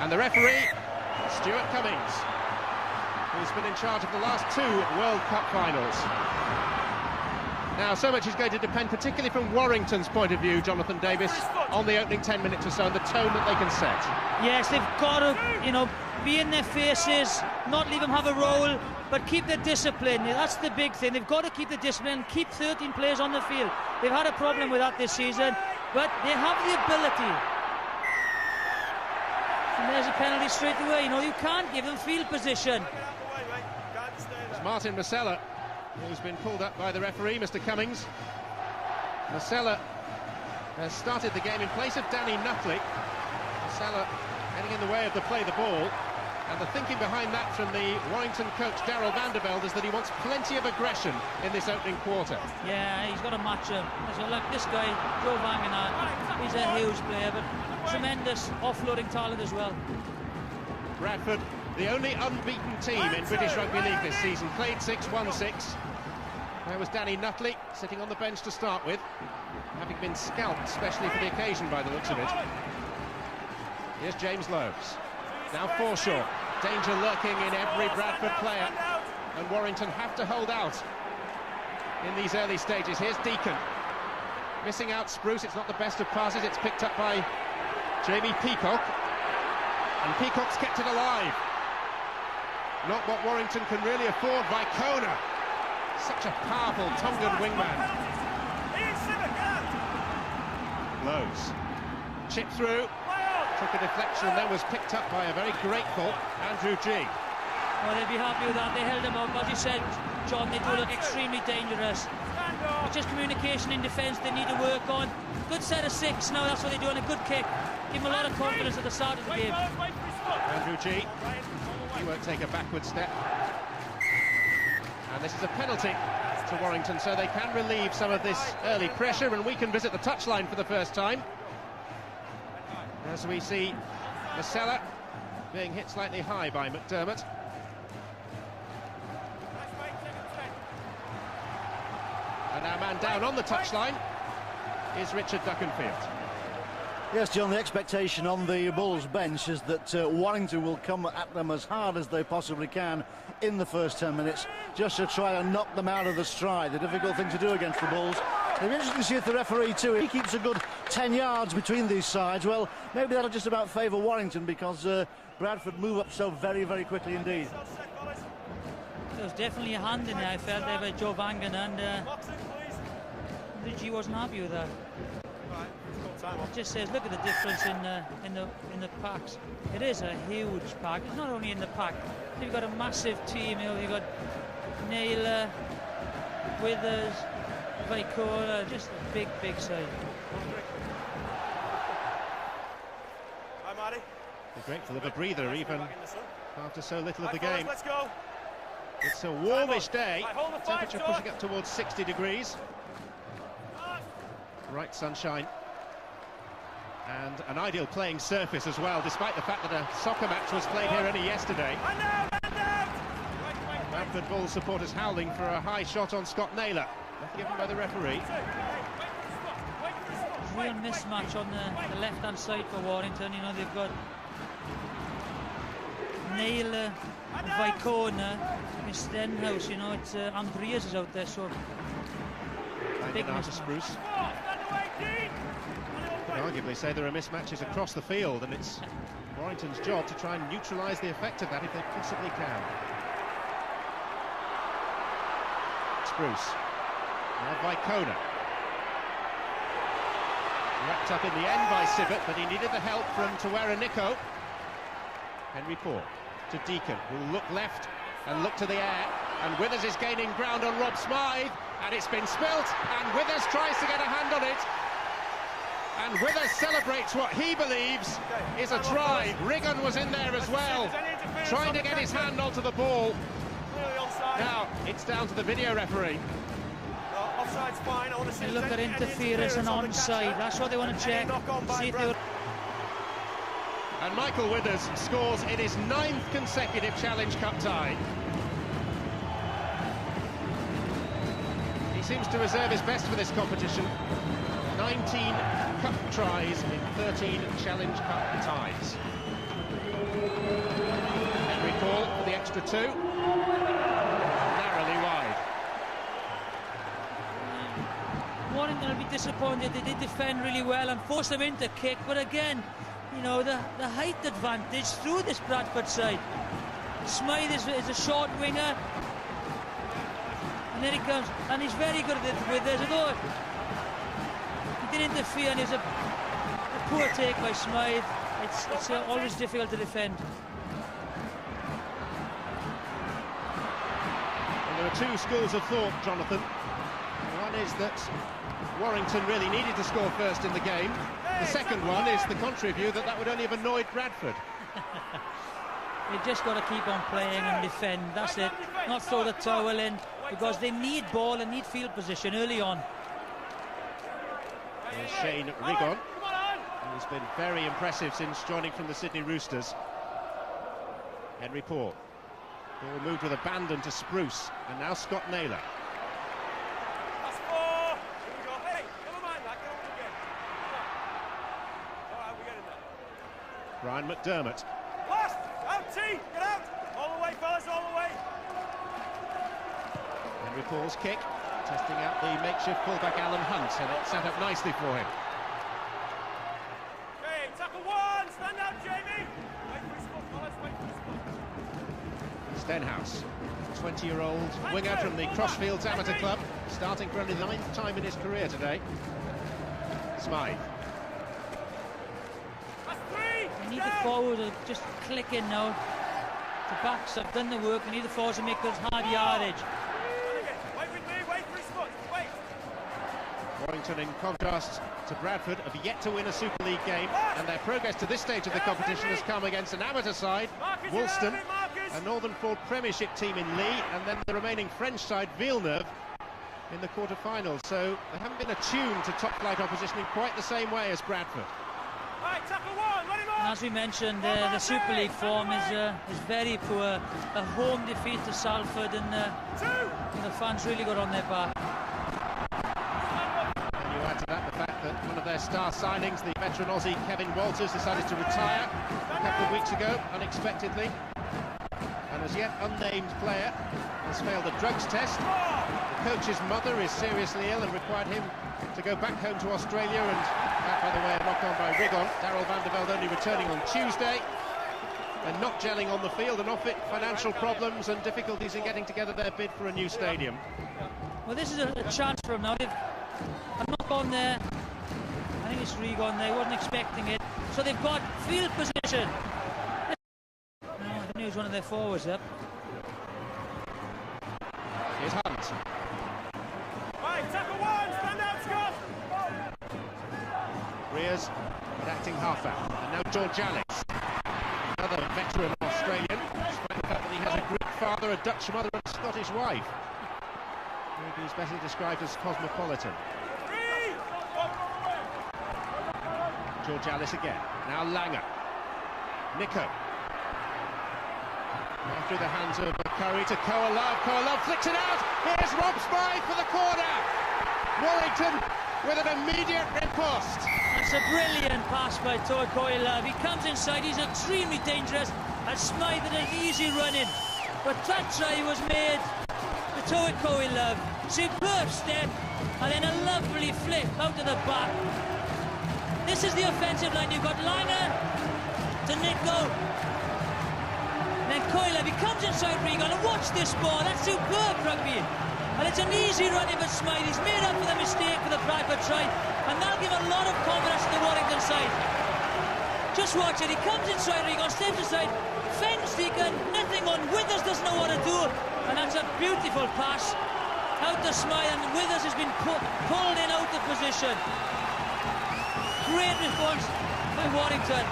And the referee, Stuart Cummings, who's been in charge of the last 2 World Cup finals. Now, so much is going to depend, particularly from Warrington's point of view, Jonathan Davis, on the opening 10 minutes or so and the tone that they can set. Yes, they've got to, be in their faces, not leave them have a role, but keep their discipline. That's the big thing. They've got to keep the discipline and keep 13 players on the field. They've had a problem with that this season, but they have the ability. And there's a penalty straight away. You can't give them field position. It's Martin Masella who's been pulled up by the referee, Mr. Cummings. Masella has started the game in place of Danny Nutley. Masella heading in the way of the play the ball. And the thinking behind that from the Warrington coach, Darryl Vandervelde, is that he wants plenty of aggression in this opening quarter. Yeah, he's got to match him. So look, this guy, Joe Vangenaar, he's a huge player, but tremendous offloading talent as well. Bradford, the only unbeaten team in British Rugby League this season, played 6, won 6. There was Danny Nutley sitting on the bench to start with, having been scalped especially for the occasion by the looks of it. Here's James Lowe's. Now Forshaw, danger lurking in every Bradford player, and Warrington have to hold out in these early stages. Here's Deacon, missing out Spruce. It's not the best of passes. It's picked up by Jamie Peacock, and Peacock's kept it alive. Not what Warrington can really afford. Vicona, such a powerful Tongan wingman. Lowe's, chip through. Took a deflection and then was picked up by a very grateful Andrew G. Well, they'd be happy with that. They held him up. As you said, John, they do look extremely dangerous. It's just communication in defence they need to work on. Good set of 6 now, that's what they're doing, a good kick. Give them a lot of confidence at the start of the game. Andrew G, he won't take a backward step. And this is a penalty to Warrington, so they can relieve some of this early pressure, and we can visit the touchline for the first time. As we see Masella being hit slightly high by McDermott. And our man down on the touchline is Richard Duckenfield. Yes, John, the expectation on the Bulls bench is that Warrington will come at them as hard as they possibly can in the first 10 minutes, just to try and knock them out of the stride. The difficult thing to do against the Bulls. It'll be interesting to see if the referee too, he keeps a good 10 yards between these sides. Well, maybe that'll just about favour Warrington, because Bradford move up so very, very quickly indeed. There was definitely a hand in there, I felt, there by Joe Vangen, and the G wasn't happy with that. It just says, look at the difference in the packs. It is a huge pack. It's not only in the pack. You've got a massive team. You've got Naylor, Withers, Vicona, just a big, big side. Hi, Matty. They're grateful of a breather, even after so little of the game. Let's go. It's a warmish day. Temperature pushing up towards 60 degrees. Bright sunshine. And an ideal playing surface as well, despite the fact that a soccer match was played here only yesterday. Bradford Bulls supporters howling for a high shot on Scott Naylor, given by the referee. Real mismatch on the left-hand side for Warrington. They've got Naylor, Vicona, Stenhouse. It's Andreas is out there, so big mismatch. Spruce. Arguably say there are mismatches across the field, and it's Warrington's job to try and neutralise the effect of that if they possibly can. Spruce. Now Vicona. Wrapped up in the end by Sibbott, but he needed the help from Tawera Nico. Henry Paul to Deacon, who will look left and look to the air, and Withers is gaining ground on Rob Smythe, and it's been spilt, and Withers tries to get a hand on it. And Withers celebrates what he believes is a try. Riggin was in there as well, trying to get his hand onto the ball. Now, it's down to the video referee. Offside's fine. I want to see. They look at interference and onside. That's what they want to check. See if they were... And Michael Withers scores in his 9th consecutive Challenge Cup tie. He seems to reserve his best for this competition. 19 cup tries in 13 Challenge Cup ties. Henry Call for the extra two. Narrowly wide. Warrington will be disappointed. They did defend really well and force them into kick, but again, you know, the height advantage through this Bradford side. Smythe is a short winger, and there he comes, and he's very good at it with this. Although he did interfere, and it's a poor take by Smythe. It's always difficult to defend. And there are two schools of thought, Jonathan. One is that Warrington really needed to score first in the game. The second one is the contrary view that would only have annoyed Bradford. They've just got to keep on playing and defend, that's it. Not throw the towel in, because they need ball and need field position early on. There's Shane Rigon, who's been very impressive since joining from the Sydney Roosters. Henry Paul. Ball moved with abandon to Spruce, and now Scott Naylor. That's four. Here we go. Hey, never mind that. Get on again. All right, we're getting there. Brian McDermott. Last! Out, T! Get out! All the way, fellas, all the way! Henry Paul's kick, testing out the makeshift fullback Alan Hunt, and it set up nicely for him. Okay, tackle one! Stand out, Jamie! Wait for his foot, fellas, wait for his foot. Stenhouse, 20-year-old winger from the Crossfields Amateur Club, starting for only the 9th time in his career today. Smythe. They need the forward to just click in now. The backs have done the work. They need the forwards to make those hard yardage. Wait with me, wait for his foot, wait! Warrington, in contrast to Bradford, have yet to win a Super League game, and their progress to this stage of the competition has come against an amateur side, Woolston, a Northern Ford Premiership team in Lee, and then the remaining French side, Villeneuve, in the quarter-finals. So they haven't been attuned to top-flight opposition in quite the same way as Bradford. Right, tackle one, let him on! And as we mentioned, the Super League form is very poor. A home defeat to Salford, and the fans really got on their back. And you add to that the fact that one of their star signings, the veteran Aussie Kevin Walters, decided to retire a couple of weeks ago, unexpectedly. An as yet unnamed player has failed a drugs test. The coach's mother is seriously ill and required him to go back home to Australia, and that, by the way, a knock-on by Rigon. Darryl van der Velde only returning on Tuesday, and not gelling on the field, and off it, financial problems and difficulties in getting together their bid for a new stadium. Well, this is a chance for them now. They've not gone there. I think it's Rigon there. He wasn't expecting it. So they've got field position. No, I think he was one of their forwards up. Here's Hunt. Right, tackle one, stand out, Scott! Rears, but acting half-back. And now George Alice, another veteran Australian, despite the fact that he has a Greek father, a Dutch mother and a Scottish wife. Maybe he's better described as cosmopolitan. George Alice again. Now Langer. Nico. Now through the hands of Curry to Koa-Love. Koa-Love flicks it out. Here's Rob Smythe for the corner. Warrington with an immediate riposte. That's a brilliant pass by Koa-Love. He comes inside. He's extremely dangerous. And Smythe had an easy run in. But that try was made to Koa-Love. Superb step. And then a lovely flip out of the back. This is the offensive line. You've got Langer to Nico. Then Koa-Love, he comes inside Rigon, and watch this ball. That's superb rugby. And it's an easy run in for Smythe. He's made up for the mistake for the Bradford try, and that'll give a lot of confidence to the Warrington side. Just watch it. He comes inside Rigon, steps aside, fence Deacon, nothing on. Withers doesn't know what to do, and that's a beautiful pass out to Smythe, and Withers has been pulled in out of position. Great response by Warrington.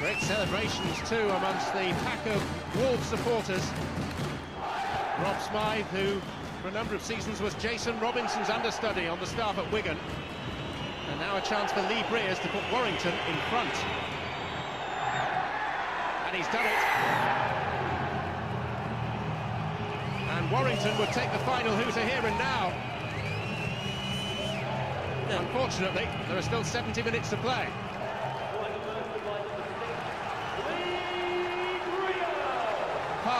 Great celebrations too amongst the pack of Wolves supporters. Rob Smythe, who for a number of seasons was Jason Robinson's understudy on the staff at Wigan. And now a chance for Lee Breers to put Warrington in front. And he's done it. And Warrington would take the final hooter here and now. Unfortunately, there are still 70 minutes to play.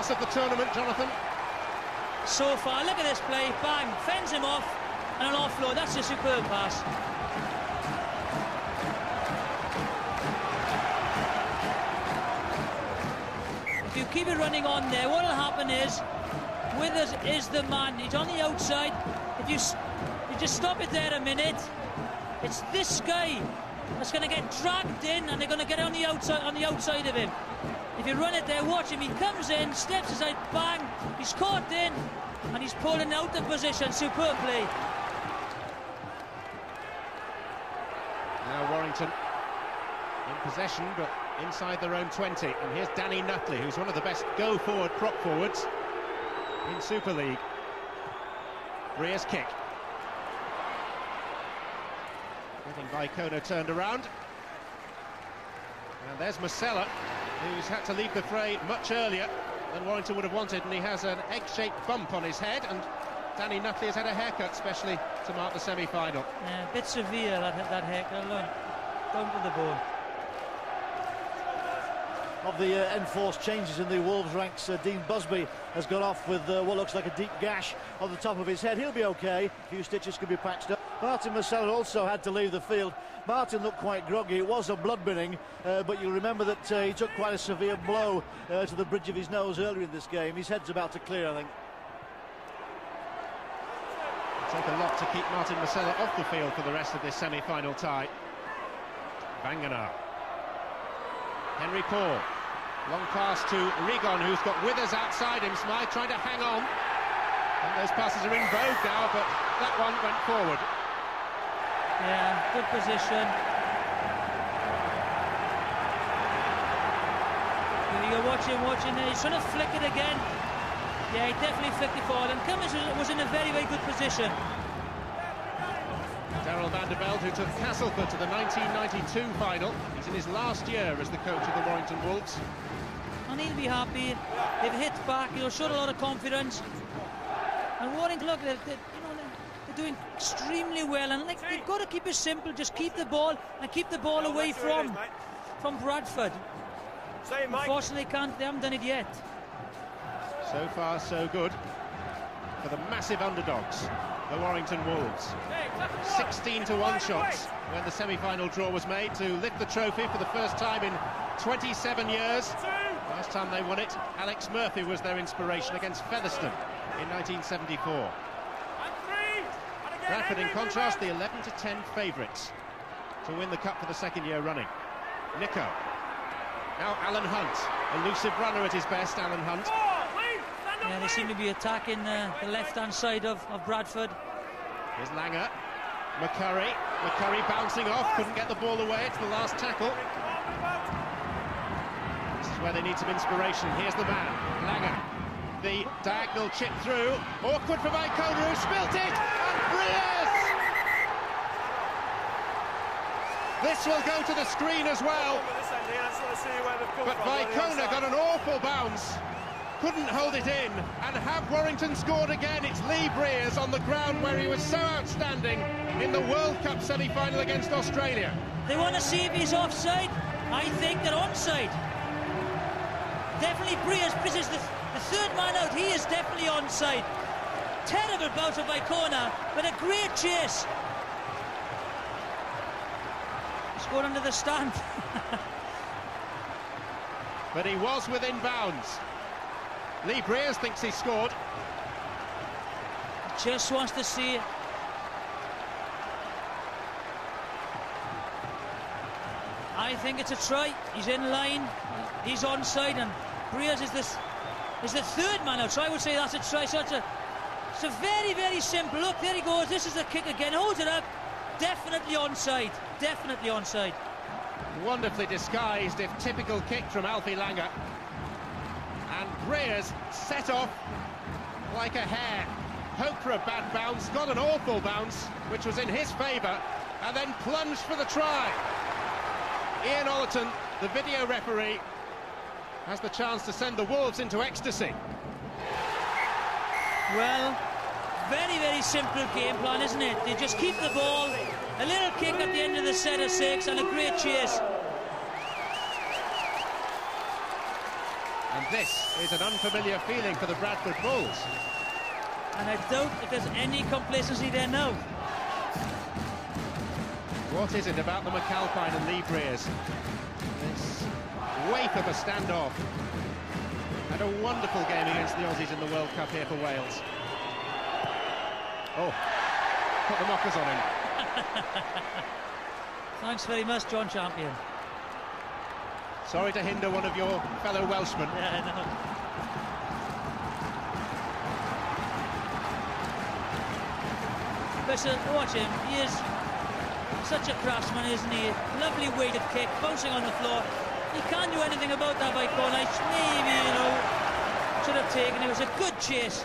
pass of the tournament, Jonathan. So far, look at this play, bang, fends him off, and an offload. That's a superb pass. If you keep it running on there, what will happen is Withers is the man. He's on the outside. If you just stop it there a minute, it's this guy that's going to get dragged in, and they're going to get on the outside of him. If you run it there, watch him. He comes in, steps aside, bang. He's caught in, and he's pulling out of position. Superb play. Now Warrington in possession, but inside their own 20. And here's Danny Nutley, who's one of the best go-forward prop forwards in Super League. Breer's kick. Getting Vicona turned around. And there's Marcella, who's had to leave the fray much earlier than Warrington would have wanted, and he has an egg-shaped bump on his head, and Danny Nutley has had a haircut especially to mark the semi-final. Yeah, a bit severe, that haircut alone. Down to the bone. Of the enforced changes in the Wolves ranks, Dean Busby has got off with what looks like a deep gash on the top of his head. He'll be okay. A few stitches could be patched up. Martin Marcella also had to leave the field. Martin looked quite groggy. It was a blood binning, but you'll remember that he took quite a severe blow to the bridge of his nose earlier in this game. His head's about to clear, I think. It'll take a lot to keep Martin Marcella off the field for the rest of this semi-final tie. Wangenaar. Henry Paul. Long pass to Rigon, who's got Withers outside him. Smythe trying to hang on. And those passes are in vogue now, but that one went forward. Yeah, good position. You're watching there. He's trying to flick it again. Yeah, he definitely flicked it forward. And Cummins was in a very, very good position. Daryl van der Velde, who took Castleford to the 1992 final. He's in his last year as the coach of the Warrington Wolves. And he'll be happy. They've hit back, showed a lot of confidence. And Warrington, look, they're doing extremely well. And they've got to keep it simple. Just keep the ball and keep the ball away from Bradford. Unfortunately, they haven't done it yet. So far, so good for the massive underdogs, the Warrington Wolves. 16-1 shots when the semi-final draw was made to lift the trophy for the first time in 27 years. Last time they won it, Alex Murphy was their inspiration against Featherstone in 1974. Bradford, in contrast, the 11-10 favourites to win the cup for the second year running. Nico. Now Alan Hunt, elusive runner at his best, Alan Hunt. Yeah, they seem to be attacking the left-hand side of Bradford. Here's Langer. McCurry bouncing off, couldn't get the ball away. It's the last tackle. This is where they need some inspiration. Here's the man, Langer. The diagonal chip through. Awkward for Vicona, who spilt it. And Breers! This will go to the screen as well. But Vicona got an awful bounce. Couldn't hold it in, and have Warrington scored again. It's Lee Breers on the ground where he was so outstanding in the World Cup semi-final against Australia. They want to see if he's offside. I think they're onside. Definitely Breers. Breers is the third man out. He is definitely onside. Terrible bout of Vicona, but a great chase. Scored under the stand. But he was within bounds. Lee Breers thinks he scored. Just wants to see it. I think it's a try. He's in line. He's onside, and Breers is the third man out. So I would say that's a try. So it's a very, very simple. Look, there he goes. This is the kick again. Holds it up. Definitely onside. Definitely onside. Wonderfully disguised, if typical kick from Alfie Langer. And Breers set off like a hare. Hoped for a bad bounce, got an awful bounce, which was in his favour, and then plunged for the try. Ian Ollerton, the video referee, has the chance to send the Wolves into ecstasy. Well, very, very simple game plan, isn't it? They just keep the ball, a little kick at the end of the set of 6, and a great chase. And And this is an unfamiliar feeling for the Bradford Bulls. And I doubt if there's any complacency there now. What is it about the McAlpine and Lee Breers? This wake of a standoff. Had a wonderful game against the Aussies in the World Cup here for Wales. Oh, put the mockers on him. Thanks very much, John Champion. Sorry to hinder one of your fellow Welshmen. Yeah, I know. Listen, watch him. He is such a craftsman, isn't he? Lovely weighted kick, bouncing on the floor. He can't do anything about that by corner. Maybe, you know, should have taken it. It was a good chase.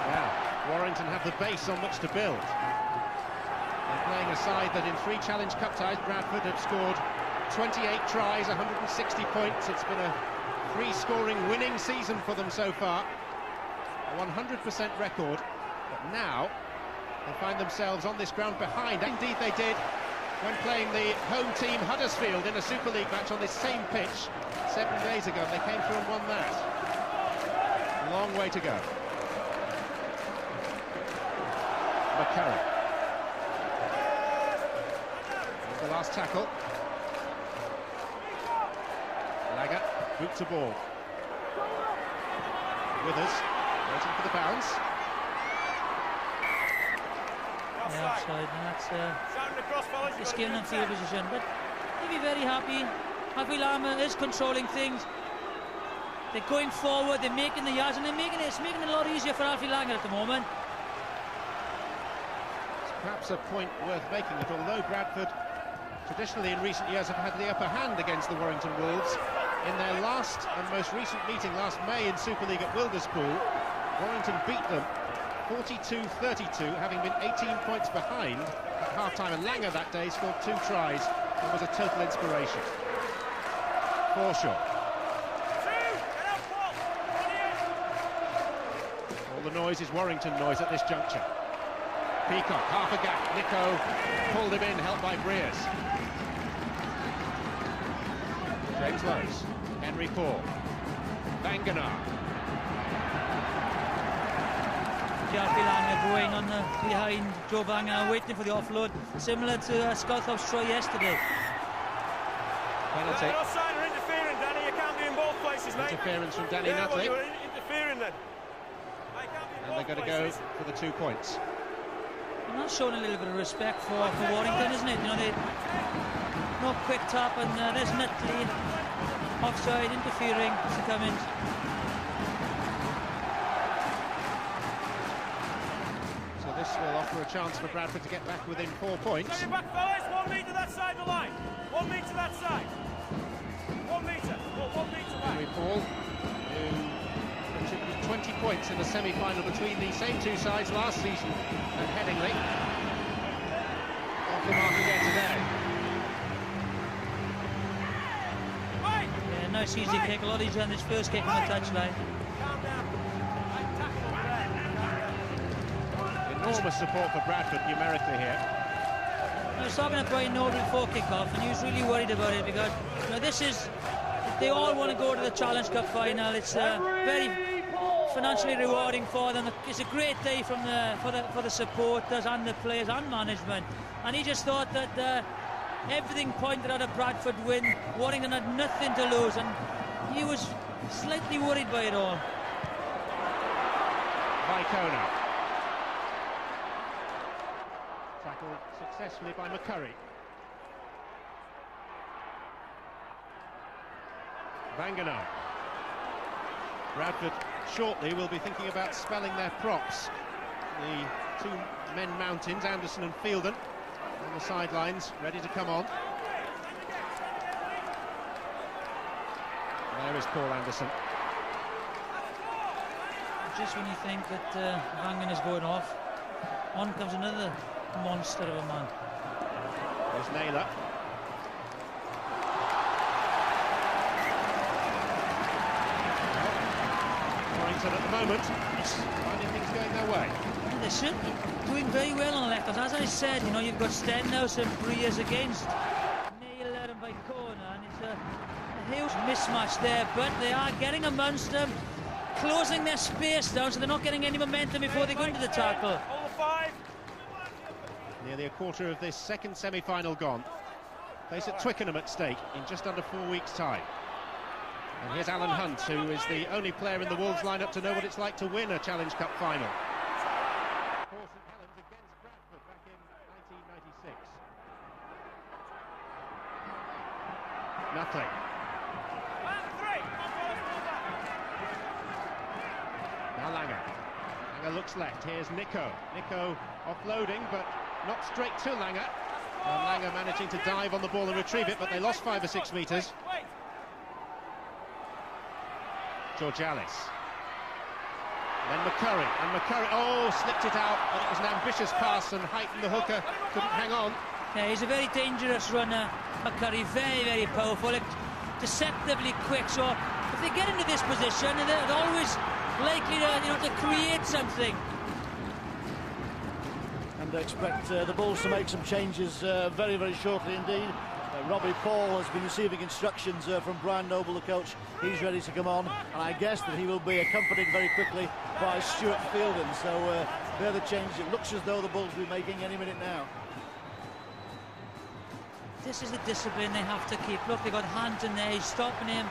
Wow, Warrington have the base on which to build. They're playing a side that in 3 Challenge Cup ties, Bradford have scored 28 tries, 160 points. It's been a 3-scoring winning season for them so far. A 100% record. But now they find themselves on this ground behind. Indeed they did when playing the home team Huddersfield in a Super League match on this same pitch 7 days ago. They came through and won that. A long way to go. McCurry. Here's the last tackle. Lager, boot to ball. Withers, waiting for the bounce. Yeah, offside, and that's it's giving them field position. But they'll be very happy. Happy Lama is controlling things. They're going forward, they're making the yards, and it's making it a lot easier for Alfie Langer at the moment. It's perhaps a point worth making that although Bradford traditionally in recent years have had the upper hand against the Warrington Wolves, in their last and most recent meeting last May in Super League at Wilderspool, Warrington beat them 42-32, having been 18 points behind at half-time, and Langer that day scored 2 tries and was a total inspiration. Forshaw. All the noise is Warrington noise at this juncture. Peacock, half a gap, Nico pulled him in, helped by Breers. James Lowes, Henry Paul, Vanganar. Alfie Langer going on behind Joe Vanganar, waiting for the offload, similar to Scotthoff's try yesterday. Penalty. Offside or interfering, Danny. You can't be in both places, mate. Interference from Danny Nutley. Nutley. You were interfering then. And they're going to go for the 2 points. And that's showing a little bit of respect for Warrington, isn't it? You know, they no quick tap, and there's Nutley offside, interfering to Cummins. So this will offer a chance for Bradford to get back within 4 points. Stand back, fellas. 1 metre that side of the line. 1 metre that side. 1 metre. Well, 1 metre back. Henry Paul, who contributed 20 points in the semi-final between the same 2 sides last season at Headingley. Off the mark again today. Yeah, nice easy kick. A lot easier than his first kick on the touchline. Calm down. Right, tackle there. Enormous support for Bradford numerically here. I was talking to Brian Noble before kick-off, and he was really worried about it because, you know, this is, they all want to go to the Challenge Cup final. It's very financially rewarding for them. It's a great day for the supporters and the players and management. And he just thought that everything pointed at a Bradford win. Warrington had nothing to lose, and he was slightly worried by it all. Vicona. Tackled successfully by McCurry. Vanganar. Bradford shortly will be thinking about spelling their props. The 2 men mountains, Anderson and Fielden, on the sidelines, ready to come on. There is Paul Anderson. Just when you think that Vangan is going off, on comes another monster of a man. There's Naylor. Warrington at the moment, finding things going their way. And they're certainly doing very well on the left. As I said, you know, you've got Stenhouse and Breers against Naylor and Vicona, and it's a Huge mismatch there, but they are getting amongst them, closing their space down, so they're not getting any momentum before they go into the tackle. Nearly a quarter of this second semi-final gone. Place at Twickenham at stake in just under 4 weeks' time. And here's Alan Hunt, who is the only player in the Wolves lineup to know what it's like to win a Challenge Cup final. For St Helens against Bradford back in 1996. Nutley. Now Langer. Langer looks left. Here's Nico. Nico offloading, but not straight to Langer. And Langer managing to dive on the ball and retrieve it, but they lost 5 or 6 metres. Georgalis. Then McCurry, and McCurry, slipped it out, but it was an ambitious pass, and Heighton, the hooker, couldn't hang on. Yeah, he's a very dangerous runner, McCurry, very, very powerful, deceptively quick, so if they get into this position, they're always likely to create something. And they expect the Bulls to make some changes very, very shortly indeed. Robbie Paul has been receiving instructions from Brian Noble, the coach. He's ready to come on, and I guess that he will be accompanied very quickly by Stuart Fielding. So they're the changes. It looks as though the Bulls will be making any minute now. This is the discipline they have to keep. Look, they've got Hunt in there, he's stopping him.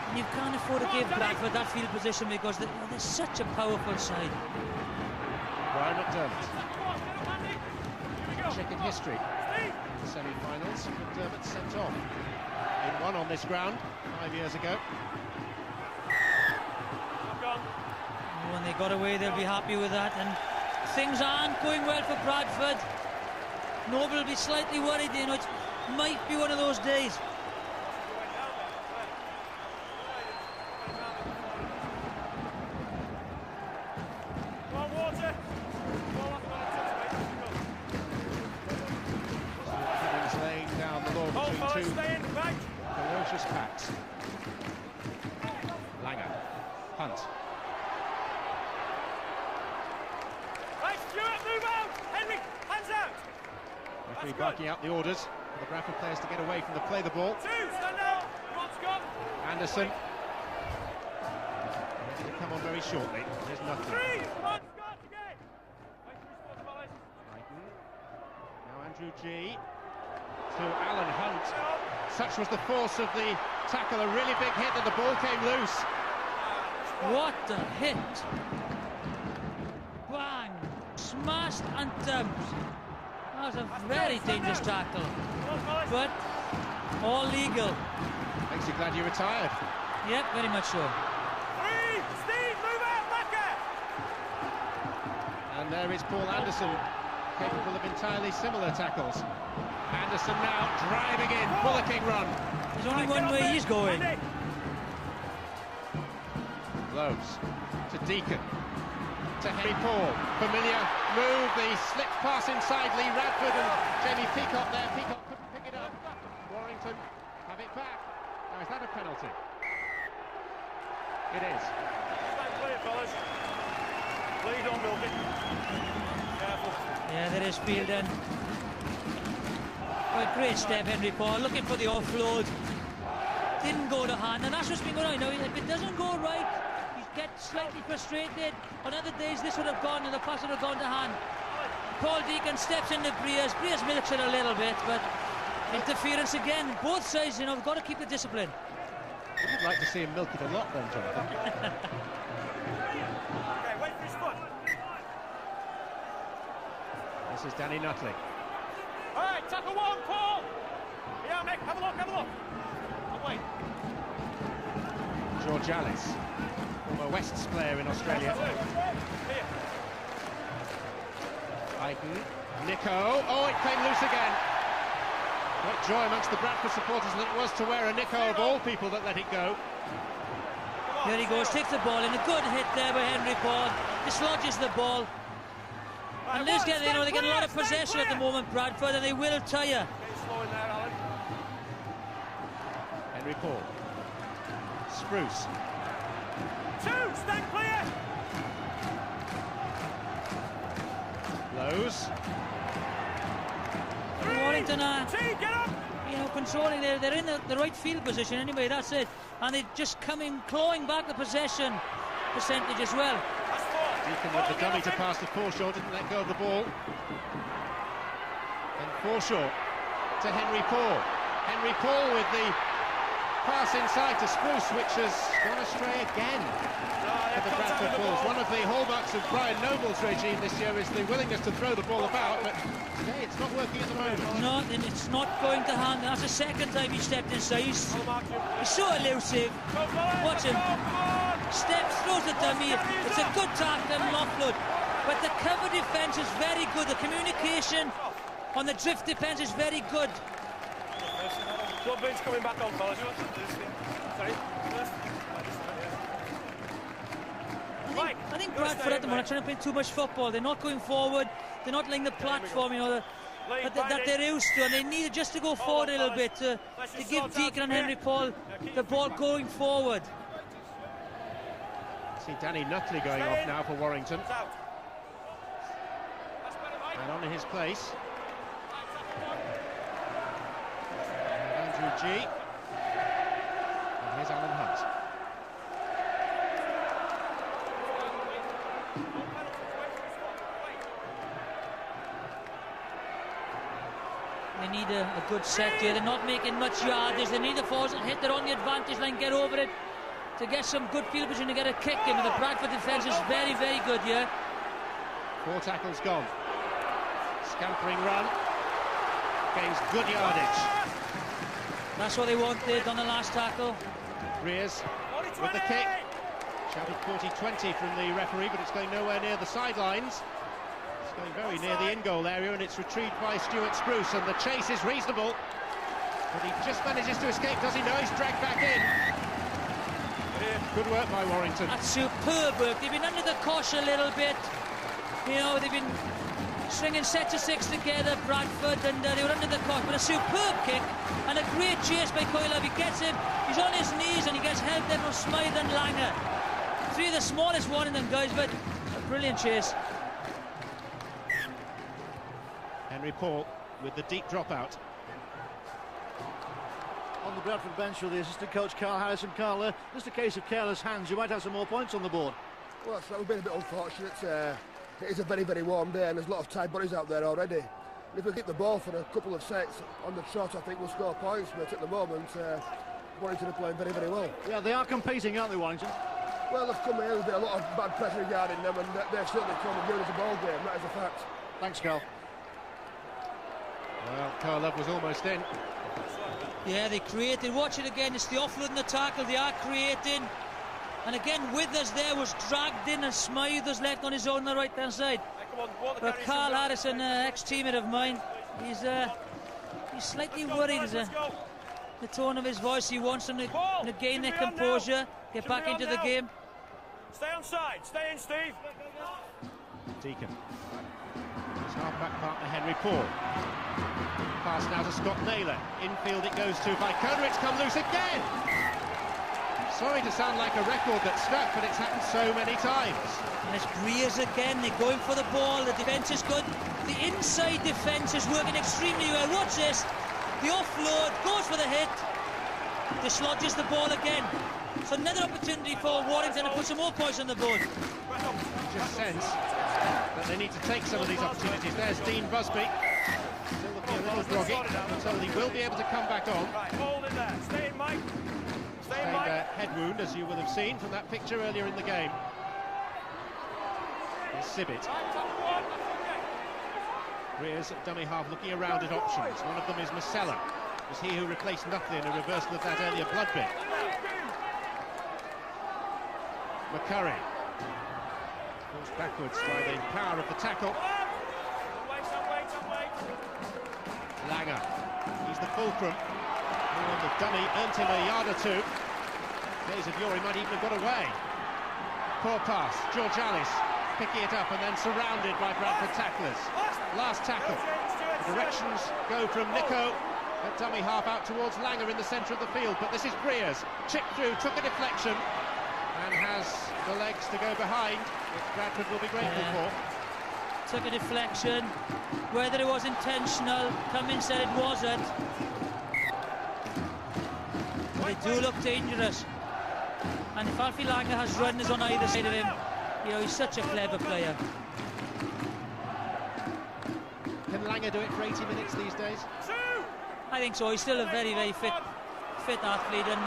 And you can't afford to give Bradford that field position because they're such a powerful side. Brian McDermott. Check in history. Semi-finals, McDermott sent off in one on this ground 5 years ago. When they got away, they'll be happy with that, and things aren't going well for Bradford. Noble will be slightly worried, it might be one of those days. Ferocious packs. Langer. Hunt. Right, Stuart, move out! Henry, hands out! Referee barking out the orders for the Bradford players to get away from the play the ball. Two, stand out! One's gone! Anderson. Ready to come on very shortly. There's nothing. Three, one, start again! Wait for response, boys. Brighton. Now Andrew G. To Alan Hunt. Such was the force of the tackle, a really big hit that the ball came loose. What a hit! Bang! Smashed and dumped. That was a very dangerous tackle, but all legal. Makes you glad you retired. Yep, very much so. Three, Steve, move out, backer! And there is Paul Anderson, capable of entirely similar tackles. Anderson now driving in, bullocking run. There's only one way he's going. Lows to Deacon, to Henry Paul. Familiar move, the slip pass inside Lee Radford and Jamie Peacock there. Peacock couldn't pick it up. Warrington have it back. Now is that a penalty? It is. Stand clear, fellas. Please don't milk it. Careful. Yeah, there is Fielding. A great step, Henry Paul, looking for the offload. Didn't go to hand, and that's what's been going on. If it doesn't go right, you get slightly frustrated. On other days, this would have gone, and the pass would have gone to hand. Paul Deacon steps into Breers. Breers milks it a little bit, but interference again. Both sides, we've got to keep the discipline. I'd like to see him milk it a lot then, Jonathan. Okay, wait for his foot. This is Danny Nutley. All right, tackle one, Paul. Yeah, Mick, have a look, have a look. Oh, wait. Georgalis, former Wests player in Australia. Here. Heighton, Nico. Oh, it came loose again. What joy amongst the Bradford supporters that it was to wear a Nico of all people that let it go. There he goes, takes the ball in. A good hit there by Henry Paul. Dislodges the ball. And they're getting a lot of possession at the moment, Bradford, and they will tire. Slow in there, Alan. Henry Paul. Spruce. Two, stand clear. Lows. Warrington T, get up. you know, controlling. They're in the right field position anyway. That's it. And they just come in, clawing back the possession percentage as well. Deacon with the dummy to pass to Forshaw, didn't let go of the ball. And Forshaw to Henry Paul. Henry Paul with the pass inside to Spruce, which has gone astray again for the Bradford Bulls. One of the hallmarks of Brian Noble's regime this year is the willingness to throw the ball about, but today it's not working at the moment. No, and it's not going to hand. That's the second time he stepped inside. He's so elusive. Watch him. Steps, throws the dummy. It's a good tackle and offload. But the cover defence is very good. The communication on the drift defence is very good. What bench coming back on, fellas? Sorry? I think Bradford at the moment are trying to play too much football. They're not going forward. They're not laying the platform, you know, that they're used to, and they need just to go forward a little bit to give Deacon and Henry Paul the ball going forward. See Danny Nutley going off now for Warrington. And on in his place, Andrew G. And here's Alan Hunt. They need a good set here. They're not making much yardage. They need the force and hit. They're on the advantage line, get over it to get some good field position to get a kick in. And the Bradford defence is very, very good here. 4 tackles gone. Scampering run. Gains good yardage. That's what they wanted on the last tackle. Greers with the kick. Shouted 40-20 from the referee, but it's going nowhere near the sidelines. It's going very near the in-goal area, and it's retrieved by Stuart Spruce, and the chase is reasonable. But he just manages to escape, does he? No, he's dragged back in. Good work by Warrington. That's superb work. They've been under the cosh a little bit. You know, they've been stringing sets of 6 together, Bradford, and they were under the cosh. But a superb kick and a great chase by Coylove. He gets him, he's on his knees, and he gets help there from Smythe and Langer. 3 of the smallest one of them guys, but a brilliant chase. Henry Paul with the deep dropout. On the Bradford bench with the assistant coach Carl Harrison. Carl, just a case of careless hands. You might have some more points on the board. Well, we've been a bit unfortunate. It is a very, very warm day, and there's a lot of tight bodies out there already. And if we keep the ball for a couple of sets on the trot, I think we'll score points. But at the moment, Warrington are playing very, very well. Yeah, they are competing, aren't they, Warrington? Well, they've come here. There's been a lot of bad pressure regarding them, and they've certainly come and given us a ball game. That is a fact. Thanks, Carl. Well, Carl Love was almost in. Yeah, they created. Watch it again. It's the offload and the tackle. They are creating. And again, Withers there was dragged in, and Smythe was left on his own on the right-hand side. But Carl Harrison, ex-teammate of mine, he's slightly worried. The tone of his voice. He wants them to gain their composure, get back into the game. Stay on side. Stay in, Steve. Deacon. His half-back partner, Henry Paul. Pass now to Scott Naylor. Infield it goes to Vicona. It's come loose again. Sorry to sound like a record that's stuck, but it's happened so many times. And it's Greers again. They're going for the ball. The defence is good. The inside defence is working extremely well. Watch this. The offload goes for the hit. Dislodges the ball again. So another opportunity for Warrington to put some more points on the board. Just sense that they need to take some of these opportunities. There's Dean Busby. Still looking a little groggy, so he will be able to come back on. Right, hold it there. Stay in, Mike. Stay in, Mike. Head wound, as you will have seen from that picture earlier in the game. Here's Sibbett. Greers at dummy half looking around at options. One of them is Masella. It was he who replaced Nutley in a reversal of that earlier blood bit. McCurry. Forced backwards by the power of the tackle. Langer. He's the fulcrum. And the dummy earned him a yard or 2. Days of yore, he might even have got away. Poor pass. George Alice picking it up and then surrounded by Bradford tacklers. Last tackle. The directions go from Nico at dummy half out towards Langer in the centre of the field. But this is Greers. Chipped through, took a deflection and has the legs to go behind, which Bradford will be grateful for. Took a deflection. Whether it was intentional, Cummins said it wasn't. they do look dangerous. And if Alfie Langer has runners on either side of him, you know, he's such a clever player. Can Langer do it for 80 minutes these days? I think so. He's still a very, very fit athlete, and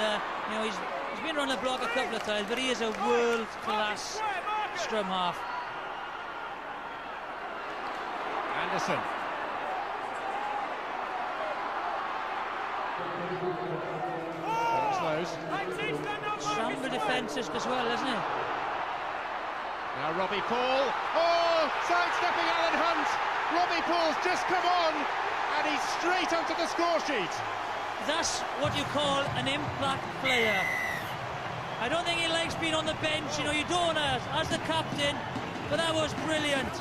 you know, he's been around the block a couple of times, but he is a world-class scrum half. Anderson. Stronger defences as well, isn't it? Now Robbie Paul. Oh, sidestepping Alan Hunt. Robbie Paul's just come on, and he's straight onto the score sheet. That's what you call an impact player. I don't think he likes being on the bench. You know, you don't as the captain, but that was brilliant.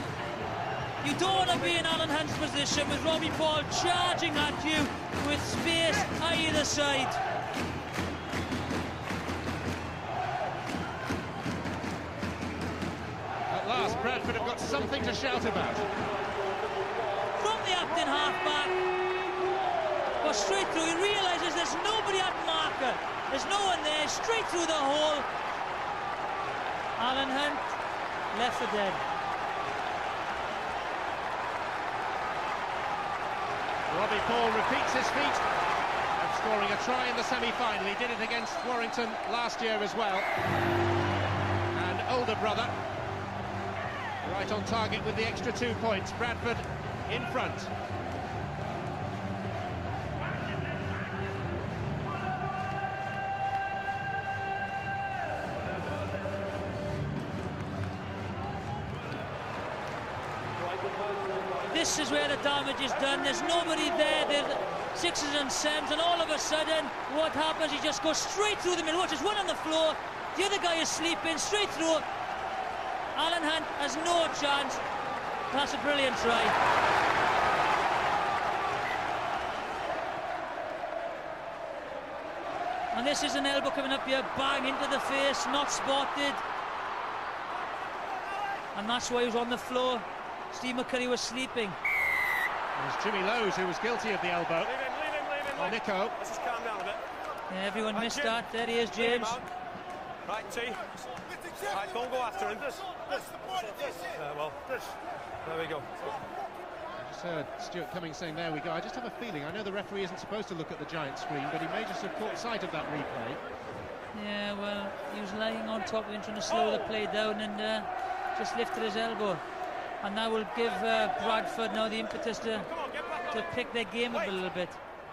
You don't want to be in Alan Hunt's position with Robbie Paul charging at you with space either side. At last, Bradford have got something to shout about. From the acting half-back, but straight through. He realises there's nobody at marker. There's no one there. Straight through the hole. Alan Hunt left for dead. Robbie Paul repeats his feat of scoring a try in the semi-final. He did it against Warrington last year as well. And older brother right on target with the extra 2 points. Bradford in front. This is where the damage is done. There's nobody there. There's sixes and sevens, and all of a sudden, what happens? He just goes straight through the middle. Watch, there's one on the floor. The other guy is sleeping. Straight through. Alan Hunt has no chance. That's a brilliant try. And this is an elbow coming up here, bang into the face, not spotted. And that's why he was on the floor. Steve McCurry was sleeping. It was Jimmy Lowes who was guilty of the elbow. Leave him. On Nico. Let's just calm down a bit. Yeah, everyone Right, missed Jim. that. There he is, James. Right, T. Right, don't go after him. Well, there we go. I just heard Stuart Cummings saying, there we go. I just have a feeling, I know the referee isn't supposed to look at the giant screen, but he may just have caught sight of that replay. Yeah, well, he was lying on top of him, trying to slow the play down, and just lifted his elbow. And that will give Bradford now the impetus to pick their game up a little bit.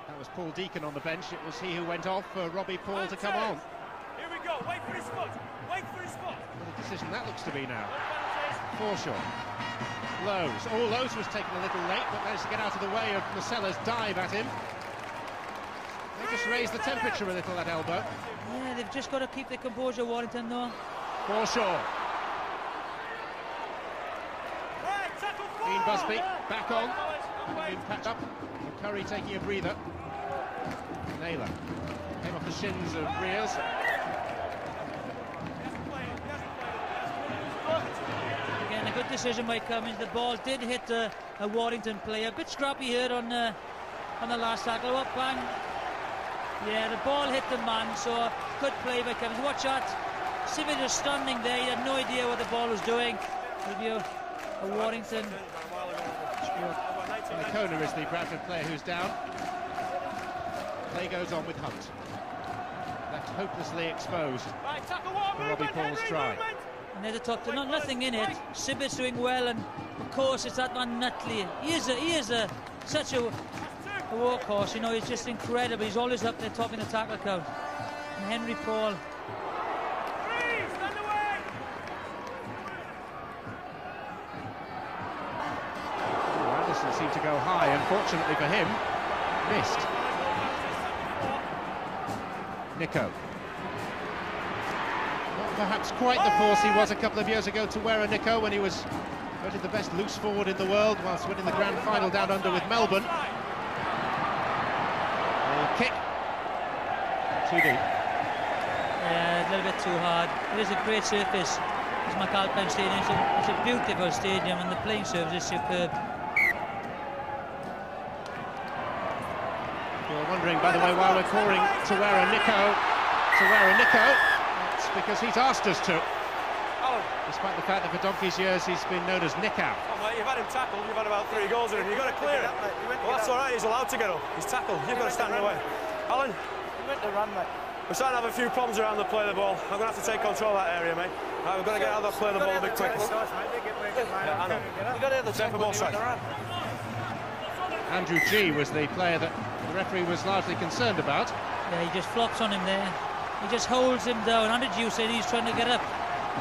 That was Paul Deacon on the bench. It was he who went off for Robbie Paul to come on. Here we go. Wait for his foot. Wait for his foot. What a decision that looks to be now. Forshaw. Lowes. Oh, Lowes was taken a little late, but managed to get out of the way of Masella's dive at him. They just raised the temperature a little, that elbow. Yeah, they've just got to keep their composure, Warrington, though. Forshaw. Dean Busby back on. Been packed up. Curry taking a breather. Naylor came off the shins of Rears. Again, a good decision by Cummings. The ball did hit a Warrington player. A bit scrappy here on the last tackle. What, bang? Yeah, the ball hit the man, so good play by Cummings. Watch that. Simmons was standing there. He had no idea what the ball was doing. It'll be a Warrington. And Kona is the Bradford player who's down. Play goes on with Hunt. Left hopelessly exposed for Robbie Paul's try. And there's a top, nothing in it. Sibbitt's doing well, and of course it's that man Nutley. He is such a workhorse. You know, he's just incredible. He's always up there topping the tackle count. And Henry Paul. Seemed to go high, unfortunately for him, missed. Nico. Not perhaps quite the force he was a couple of years ago to wear a Nico when he was voted the best loose forward in the world whilst winning the grand final down under with Melbourne. Kick. Too deep. Yeah, a little bit too hard. It is a great surface. It's McAlpine Stadium. It's a beautiful stadium, and the playing surface is superb. You're wondering, by the way, why we're calling Tawera Nico. It's because he's asked us to. Despite the fact that for donkey's years he's been known as Nico. Oh, mate, you've had him tackled, you've had about 3 goals in him, you've got to clear it. Well, that's all right, he's allowed to get up. He's tackled, you've got to stand in the way. Alan? You went to run, mate. We're starting to have a few problems around the play of the ball. I'm going to have to take control of that area, mate. Right, we've got to get out of that play of the ball a bit quicker. Yeah, I know. You've got to have the tempo ball side. Andrew G was the player that the referee was largely concerned about. Yeah, he just flops on him there. He just holds him down. Andrew G said he's trying to get up.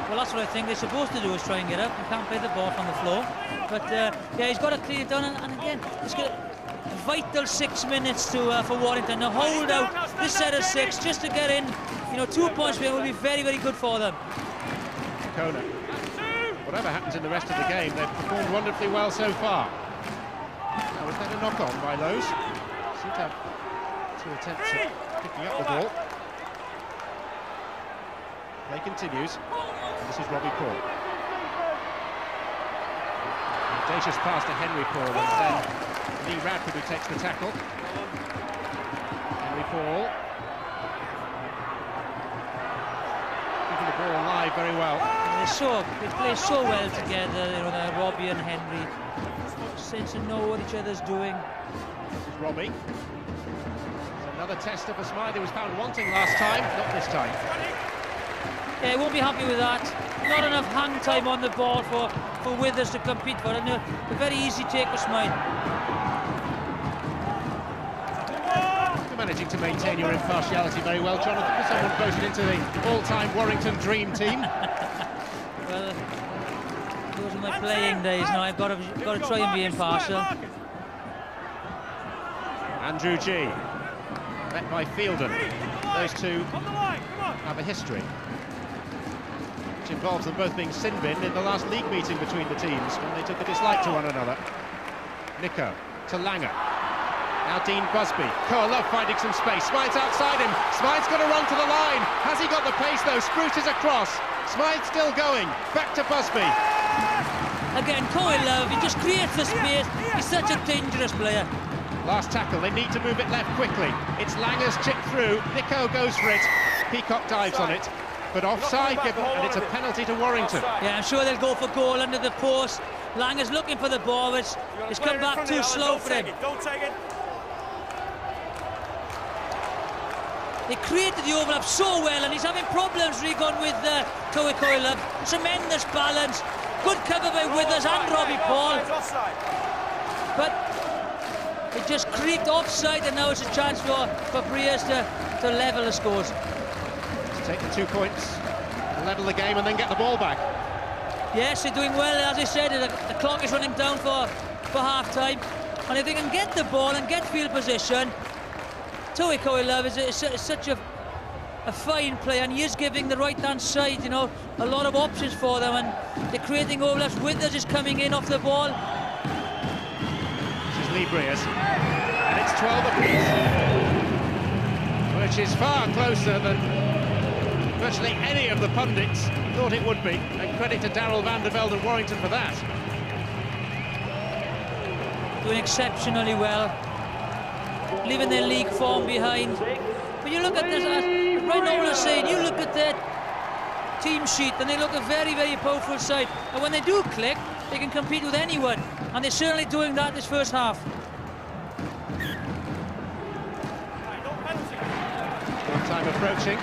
Well, that's what I think they're supposed to do, is try and get up. You can't play the ball from the floor. But yeah, he's got to clear it down. And again, it's got a vital 6 minutes to for Warrington to hold out this set of 6 just to get in. You know, 2 points will be very, very good for them. Kona. Whatever happens in the rest of the game, they've performed wonderfully well so far. Now, was that a knock-on by Lowe's? Seemed to have 2 attempts at picking up the ball. Play continues. And this is Robbie Paul. Audacious pass to Henry Paul, and then Lee Bradford who takes the tackle. Henry Paul. Keeping the ball alive very well. They play so well together, you know, Robbie and Henry. Seems to know what each other's doing. This is Robbie. It's another test of a Smythe. He was found wanting last time, not this time. Yeah, he won't be happy with that. Not enough hang time on the ball for Withers to compete for, and a very easy take for Smythe. You're managing to maintain your impartiality very well, Jonathan. Someone voted into the all-time Warrington dream team. Well, those are my playing days now. I've got to try and be impartial. Andrew G, met by Fielden. Those two have a history, which involves them both being sin-binned in the last league meeting between the teams when they took a dislike to one another. Nico to Langer. Now Dean Busby. Love finding some space. Smythe's outside him. Smythe's got to run to the line. Has he got the pace though? Spruce is across. Smythe's still going. Back to Busby. Again, Love, he just creates the space. He's such a dangerous player. Last tackle. They need to move it left quickly. It's Langer's chip through. Nico goes for it. Peacock dives on it. But offside given, and it's a penalty to Warrington. Yeah, I'm sure they'll go for goal under the post. Langer's looking for the ball, which it's come back too slow for him. Don't take it. They created the overlap so well, and he's having problems Regan with Love. Tremendous balance. Good cover by Withers and Robbie Paul. But it just creeped offside, and now it's a chance for Breers to level the scores. Take the 2 points, level the game, and then get the ball back. Yes, they're doing well. As I said, the clock is running down for half-time. And if they can get the ball and get field position, Love is such a fine player, and he is giving the right-hand side, you know, a lot of options for them, and they're creating overlaps. Withers is coming in off the ball. This is Lee Breers, and it's 12 apiece, which is far closer than virtually any of the pundits thought it would be, and credit to Darrell van der Velde and Warrington for that. Doing exceptionally well, leaving their league form behind. But you look at this, as Ryan Nolan was saying, you look at their team sheet and they look a very, very powerful side. And when they do click, they can compete with anyone. And they're certainly doing that this first half. Time approaching.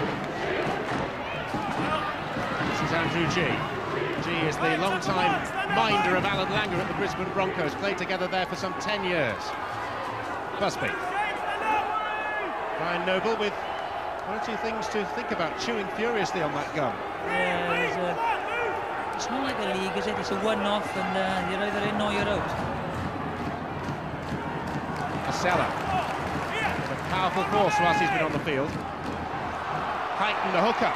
This is Andrew G. G is the long-time minder of Alan Langer at the Brisbane Broncos. Played together there for some 10 years. Busby. Ryan Noble with 1 or 2 things to think about, chewing furiously on that gum. Yeah, it's not like a league, is it? It's a one-off, and you're either in or you're out. Acela. A powerful force whilst he's been on the field. Heighten the hooker.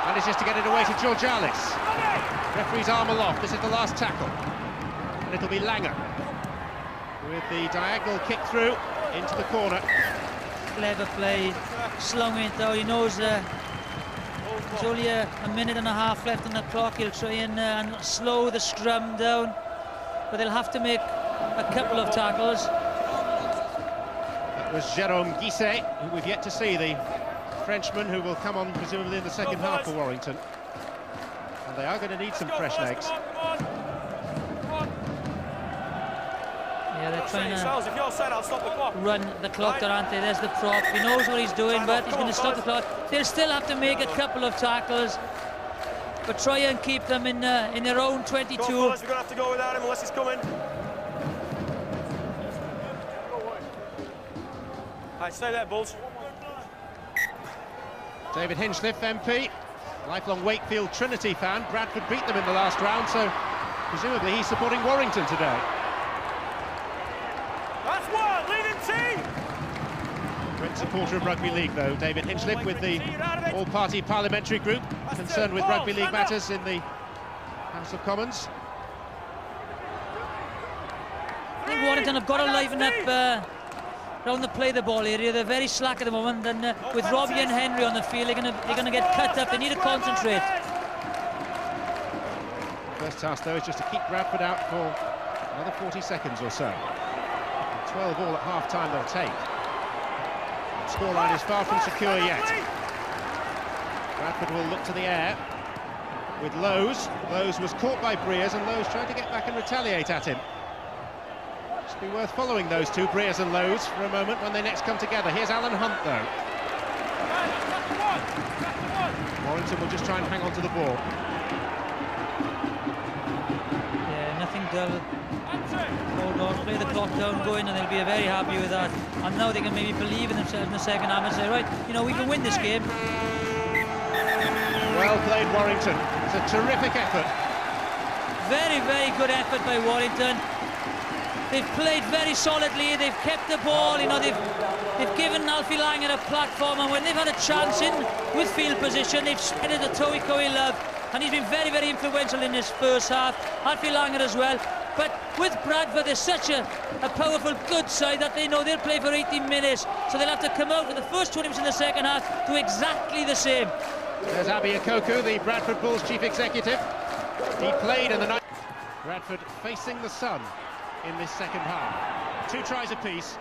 Manages to get it away to Georgalis. Referee's arm aloft. This is the last tackle. And it'll be Langer with the diagonal kick through into the corner. Clever play, slung it though. He knows there's only a minute and a half left on the clock. He'll try and slow the scrum down, but they'll have to make a couple of tackles. was Jérôme Guisset, who we've yet to see, the Frenchman who will come on presumably in the second half for Warrington. And they are going to need some fresh legs. Yeah, they're trying to run the clock there, aren't they? There's the prop. He knows what he's doing, but he's going to stop the clock. They'll still have to make a couple of tackles, but try and keep them in their own 22. We're going to have to go without him unless he's coming. Right, stay there, Bulls. David Hinchliffe, MP, lifelong Wakefield Trinity fan. Bradford beat them in the last round, so presumably he's supporting Warrington today. That's one, leading team! Great supporter of rugby league, though, David Hinchliffe, with the all-party parliamentary group concerned with rugby league matters in the House of Commons. I think Warrington have got to liven up around the play the ball area. They're very slack at the moment, and with Robbie and Henry on the field, they're going to get cut up. They need to concentrate. First task, though, is just to keep Bradford out for another 40 seconds or so. 12 all at half-time they'll take. The scoreline is far from secure yet. Bradford will look to the air with Lowe's. Lowe's was caught by Breers, and Lowe's tried to get back and retaliate at him. It's be worth following those two, Breers and Lowe's, for a moment when they next come together. Here's Alan Hunt, though. Warrington will just try and hang on to the ball. Yeah, nothing dull. Hold on, play the clock down, go in, and they'll be very happy with that. And now they can maybe believe in themselves in the second half and say, right, you know, we can win this game. Well played, Warrington. It's a terrific effort. Very, very good effort by Warrington. They've played very solidly, they've kept the ball, you know, they've given Alfie Langer a platform, and when they've had a chance in with field position, they've spread it to Towie Love, and he's been very, very influential in this first half. Alfie Langer as well. But with Bradford, they're such a powerful, good side that they know they'll play for 18 minutes, so they'll have to come out with the first 20 minutes in the second half do exactly the same. There's Abi Akoku, the Bradford Bulls chief executive. He played in the night. Bradford facing the sun in this second half. 2 tries apiece,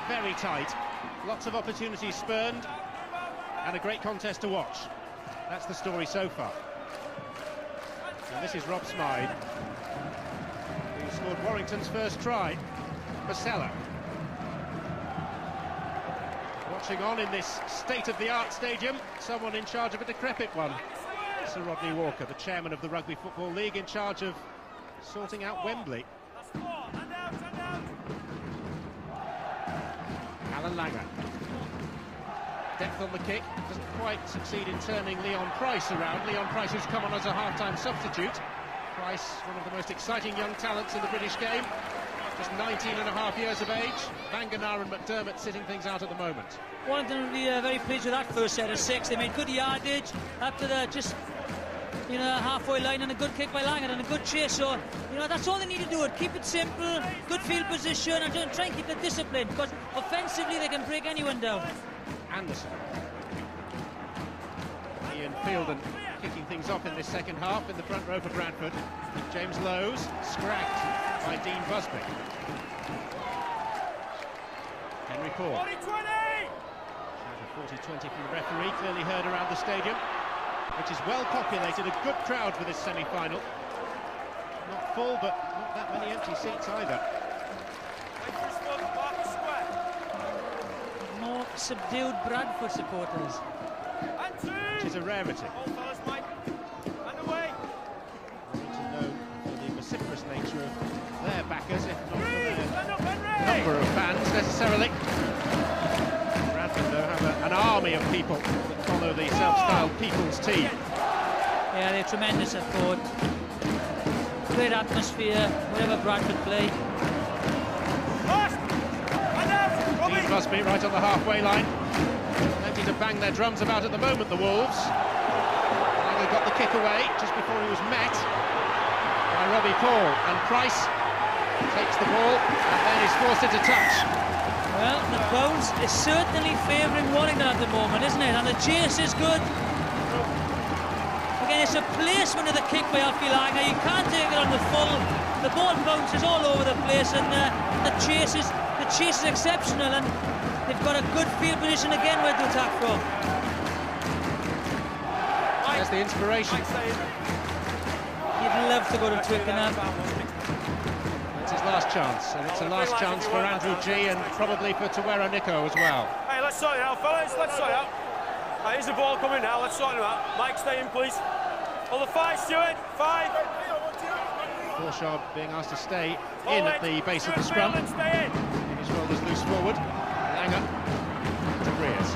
very tight, lots of opportunities spurned, and a great contest to watch. That's the story so far. And this is Rob Smythe, who scored Warrington's first try for Sella. Watching on in this state-of-the-art stadium, someone in charge of a decrepit one. Sir Rodney Walker, the chairman of the Rugby Football League, in charge of sorting out Wembley. Alan Langer. Depth on the kick, doesn't quite succeed in turning Leon Price around. Leon Price who's come on as a half-time substitute. Price, one of the most exciting young talents in the British game. Just 19 and a half years of age. Vanganar and McDermott sitting things out at the moment. Warrington will be very pleased with that first set of 6. They made good yardage after the halfway line, and a good kick by Langer and a good chase. So, you know, that's all they need to do. Keep it simple, good field position, and try and keep the discipline, because offensively they can break anyone down. Anderson. Ian Fielden kicking things off in this second half in the front row for Bradford. James Lowe's scragged by Dean Busby. Henry Paul. 40-20 from the referee, clearly heard around the stadium, which is well populated, a good crowd for this semi-final. Not full, but not that many empty seats either. More subdued Bradford supporters, which is a rarity. Known for the vociferous nature of their backers, if not for their number of fans necessarily. Bradford, though, have an army of people that follow the self-styled People's Team. Yeah, they're tremendous support. Great atmosphere, wherever Bradford play. Dean Busby right on the halfway line. Plenty to bang their drums about at the moment, the Wolves. Langer got the kick away just before he was met by Robbie Paul, and Price takes the ball and then is forced into touch. Well, the bounce is certainly favouring Warrington at the moment, isn't it? And the chase is good. Again, it's a placement of the kick by Alfie Langer. You can't take it on the full. The ball bounces all over the place, and the chase is the chase is exceptional, and they've got a good field position again where to attack from. There's the inspiration. You'd love to go to Twickenham. It's his last chance, and it's a last chance for Andrew G and probably for Tawera Nico as well. Hey, let's sort it out, fellas. Let's sort it out. Right, here's the ball coming now. Let's sort it out. Mike, stay in, please. All the 5, Stuart. 5. Forshaw being asked to stay in at the base of the scrum. Stay in. His shoulders loose forward. Langer to Rears.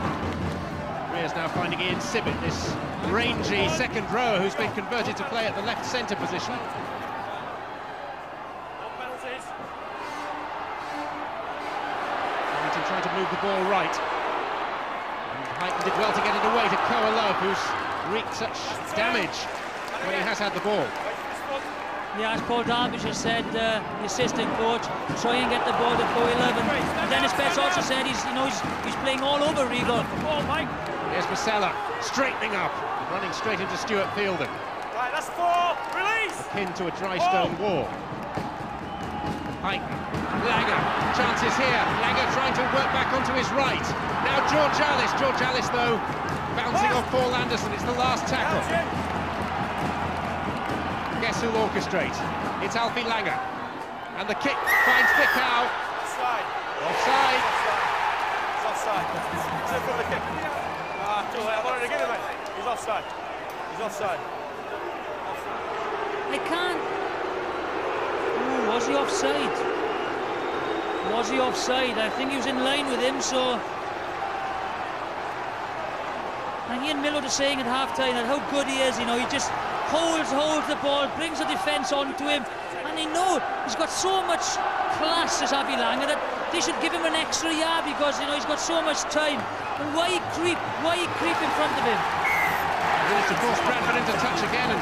Rears now finding Ian Sibbett, this rangy second rower who's been converted to play at the left centre position. Warrington trying to move the ball right. And Heighton did well to get it away to Koa Love, who's wreaked such damage when he has had the ball. Yeah, as Paul Derbyshire said, the assistant coach, try and get the ball to Koa Love. And Dennis Betts also said he's playing all over Regal. Here's Marcella, straightening up, running straight into Stuart Fielden. Right, that's 4. Release! Akin to a dry stone wall. Heighton, Langer, chances here. Langer trying to work back onto his right. Now George Alice. George Alice, though, bouncing off Paul Anderson. It's the last tackle. Guess who'll orchestrate? It's Alfie Langer. And the kick finds Thickow. Offside. Offside. It's offside. It's in from the kick. Too late. I've already given him, mate. He's offside. He's offside. I can't. Ooh, was he offside? Was he offside? I think he was in line with him, so. And Ian Millward is saying at half-time that how good he is, he just holds the ball, brings the defence onto him, and he's got so much class as Alfie Langer that they should give him an extra yard because he's got so much time. And why creep in front of him? Really to force Bradford into touch again, and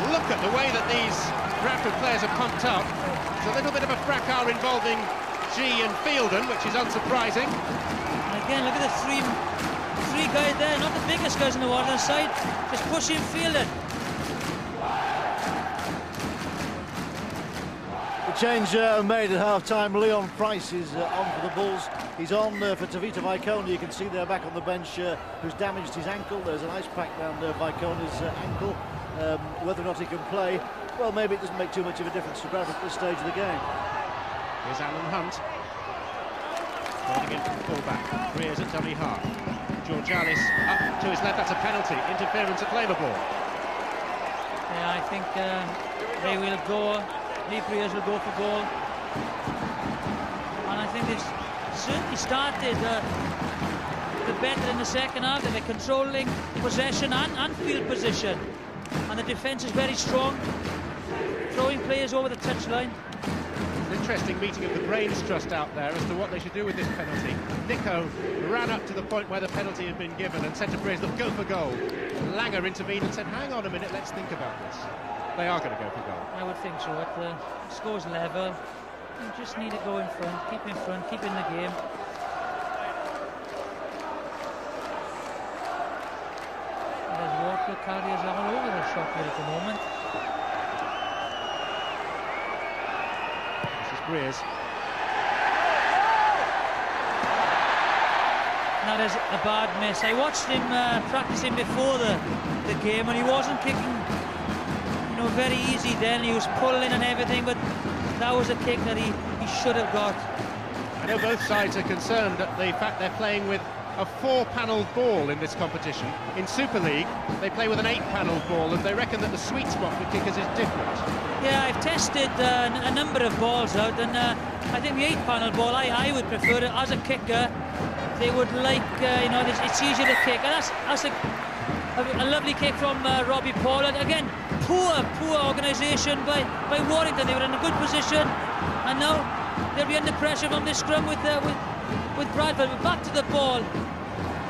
look at the way that these Bradford players are pumped up. It's a little bit of a fracas involving G and Fielden, which is unsurprising. And again, look at the three guys there, not the biggest guys on the Warrington side, just pushing Fielden. The change made at half-time. Leon Price is on for the Bulls. He's on for Tavita Vaikoni. You can see there back on the bench who's damaged his ankle. There's an ice pack round Vaikoni's ankle. Whether or not he can play, well, maybe it doesn't make too much of a difference to Bradford at this stage of the game. Here's Alan Hunt. Holding in from the full-back. Rears at dummy half. George Alice up to his left. That's a penalty. Interference at Labour ball. Yeah, I think they will go. Lee Breers will go for goal. And I think they've certainly started the better in the second half. They're controlling possession and field position. And the defence is very strong. Throwing players over the touchline. An interesting meeting of the Brains Trust out there as to what they should do with this penalty. Nico ran up to the point where the penalty had been given and said to Breers, look, go for goal. Langer intervened and said, hang on a minute, let's think about this. They are going to go for goal. I would think so. The score's level. You just need to go in front, keep in the game. There's Walker carriers all over the shop here at the moment. This is Breers. That is a bad miss. I watched him practicing before the game, and he wasn't kicking very easy then. He was pulling and everything, but that was a kick that he should have got. I know both sides are concerned at the fact they're playing with a 4-panelled ball in this competition. In Super League, they play with an 8-panelled ball, and they reckon that the sweet spot for kickers is different. Yeah, I've tested a number of balls out, and I think the 8-panelled ball, I would prefer it as a kicker. They would like, it's easier to kick, and that's a lovely kick from Robbie Paul. Again, poor organisation by Warrington. They were in a good position, and now they'll be under pressure from this scrum with Bradford. But back to the ball.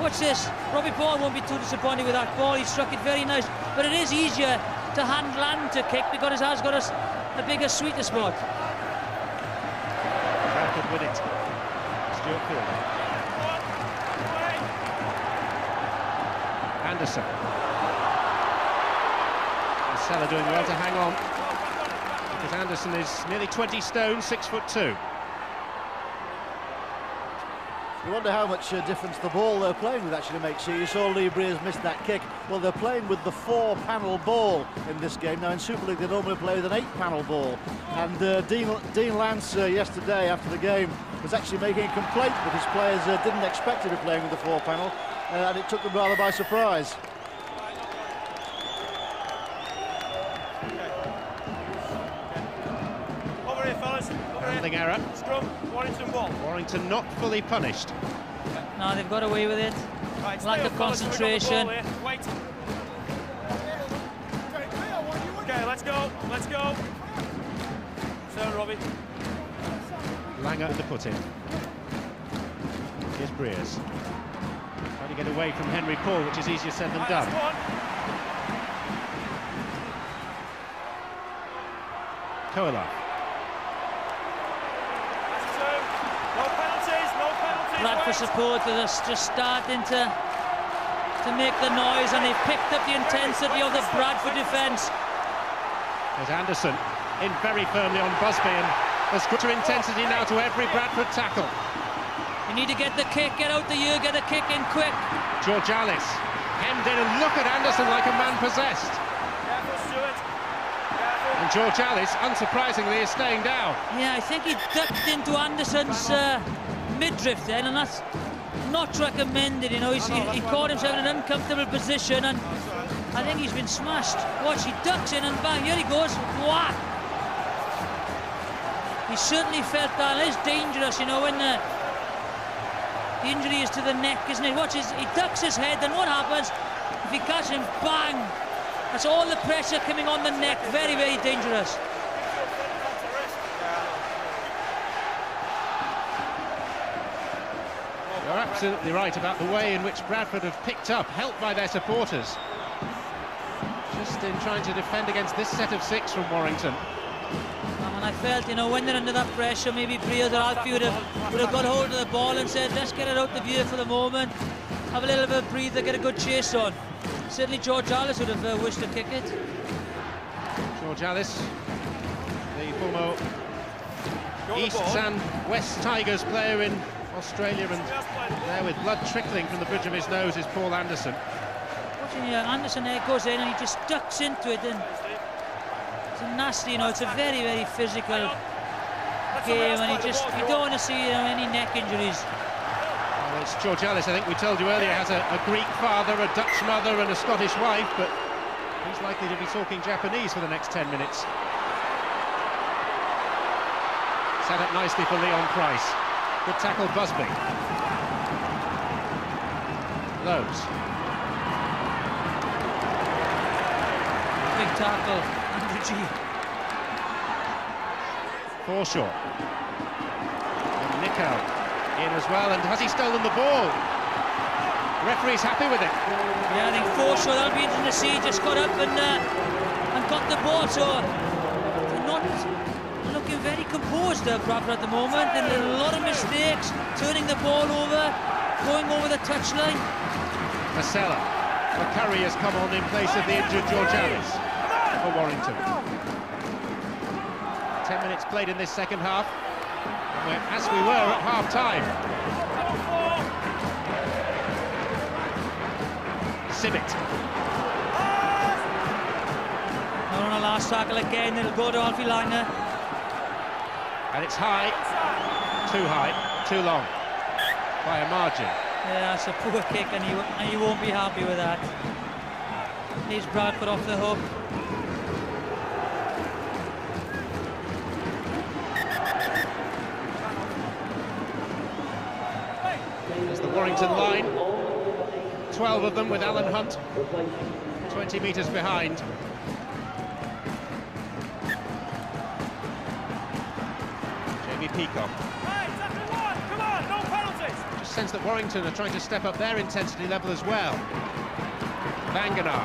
Watch this. Robbie Paul won't be too disappointed with that ball. He struck it very nice, but it is easier to handle and to kick because it has got a bigger, sweeter spot. Bradford with it. Stuart Fielden. Anderson. Marcella doing well to hang on because Anderson is nearly 20 stone, 6'2". You wonder how much difference the ball they're playing with actually makes here. You saw Lee Breers miss that kick. Well, they're playing with the 4-panel ball in this game. Now, in Super League, they normally play with an 8-panel ball. And Dean Lance yesterday after the game was actually making a complaint that his players didn't expect to be playing with the 4-panel, and it took them rather by surprise. Over here, fellas. Handling error. Scrum, Warrington ball. Warrington not fully punished. No, they've got away with it. Right, Lack of concentration. Wait. Okay, let's go. Let's go. So, Robbie. Langer to put in. Here's Breers. Trying to get away from Henry Paul, which is easier said than done. Kolar. No penalties, no penalties. Bradford supporters are just starting to make the noise, and they've picked up the intensity of the Bradford defence. There's Anderson in very firmly on Busby, and there's greater intensity now to every Bradford tackle. You need to get the kick, get out the year, get the kick in quick. George Alice hemmed in, and look at Anderson like a man possessed. Careful, Stuart. Careful. And George Alice, unsurprisingly, is staying down. Yeah, I think he ducked into Anderson's midriff then, and that's not recommended. You know, he caught himself in an uncomfortable position, and I think he's been smashed. Watch, he ducks in and bang, here he goes. Whack! He certainly felt that. It's dangerous, you know, when the injury is to the neck, isn't it? Watch, he ducks his head, and what happens? If he catches him, bang! That's all the pressure coming on the neck. Very, very dangerous. You're absolutely right about the way in which Bradford have picked up, helped by their supporters. Just in trying to defend against this set of 6 from Warrington. And I felt, you know, when they're under that pressure, maybe Breers or Alfie would have got hold of the ball and said, let's get it out the view for the moment, have a little bit of breather, get a good chase on. Certainly George Alice would have wished to kick it. George Alice, the former Easts and West Tigers player in Australia, and there with blood trickling from the bridge of his nose is Paul Anderson. Watching Anderson there goes in and he just ducks into it, and it's a nasty, you know, it's a very, very physical game, and you don't want to see, you know, any neck injuries. Well, it's George Alice, I think we told you earlier, has a Greek father, a Dutch mother and a Scottish wife, but he's likely to be talking Japanese for the next 10 minutes. Set up nicely for Leon Price. Good tackle, Busby. Lowe's. Big tackle, Andrew G. Forshaw. And Nico in as well, and has he stolen the ball? The referee's happy with it. Yeah, I think Forshaw, that'll be interesting to see, just got up and got the ball, so they're not looking very composed, Bradford, at the moment, and a lot of mistakes, turning the ball over, going over the touchline. Marcella. McCurry has come on in place of the injured George Alice for Warrington. 10 minutes played in this second half, as we were at half-time. Sibbett. They're on a last tackle again, it'll go to Alfie Langer. And it's high, too long, by a margin. Yeah, it's a poor kick, and he won't be happy with that. He's Bradford off the hook. There's the Warrington line. 12 of them with Alan Hunt 20 metres behind. Jamie Peacock. Come on, no penalties. Just sense that Warrington are trying to step up their intensity level as well. Vanganar.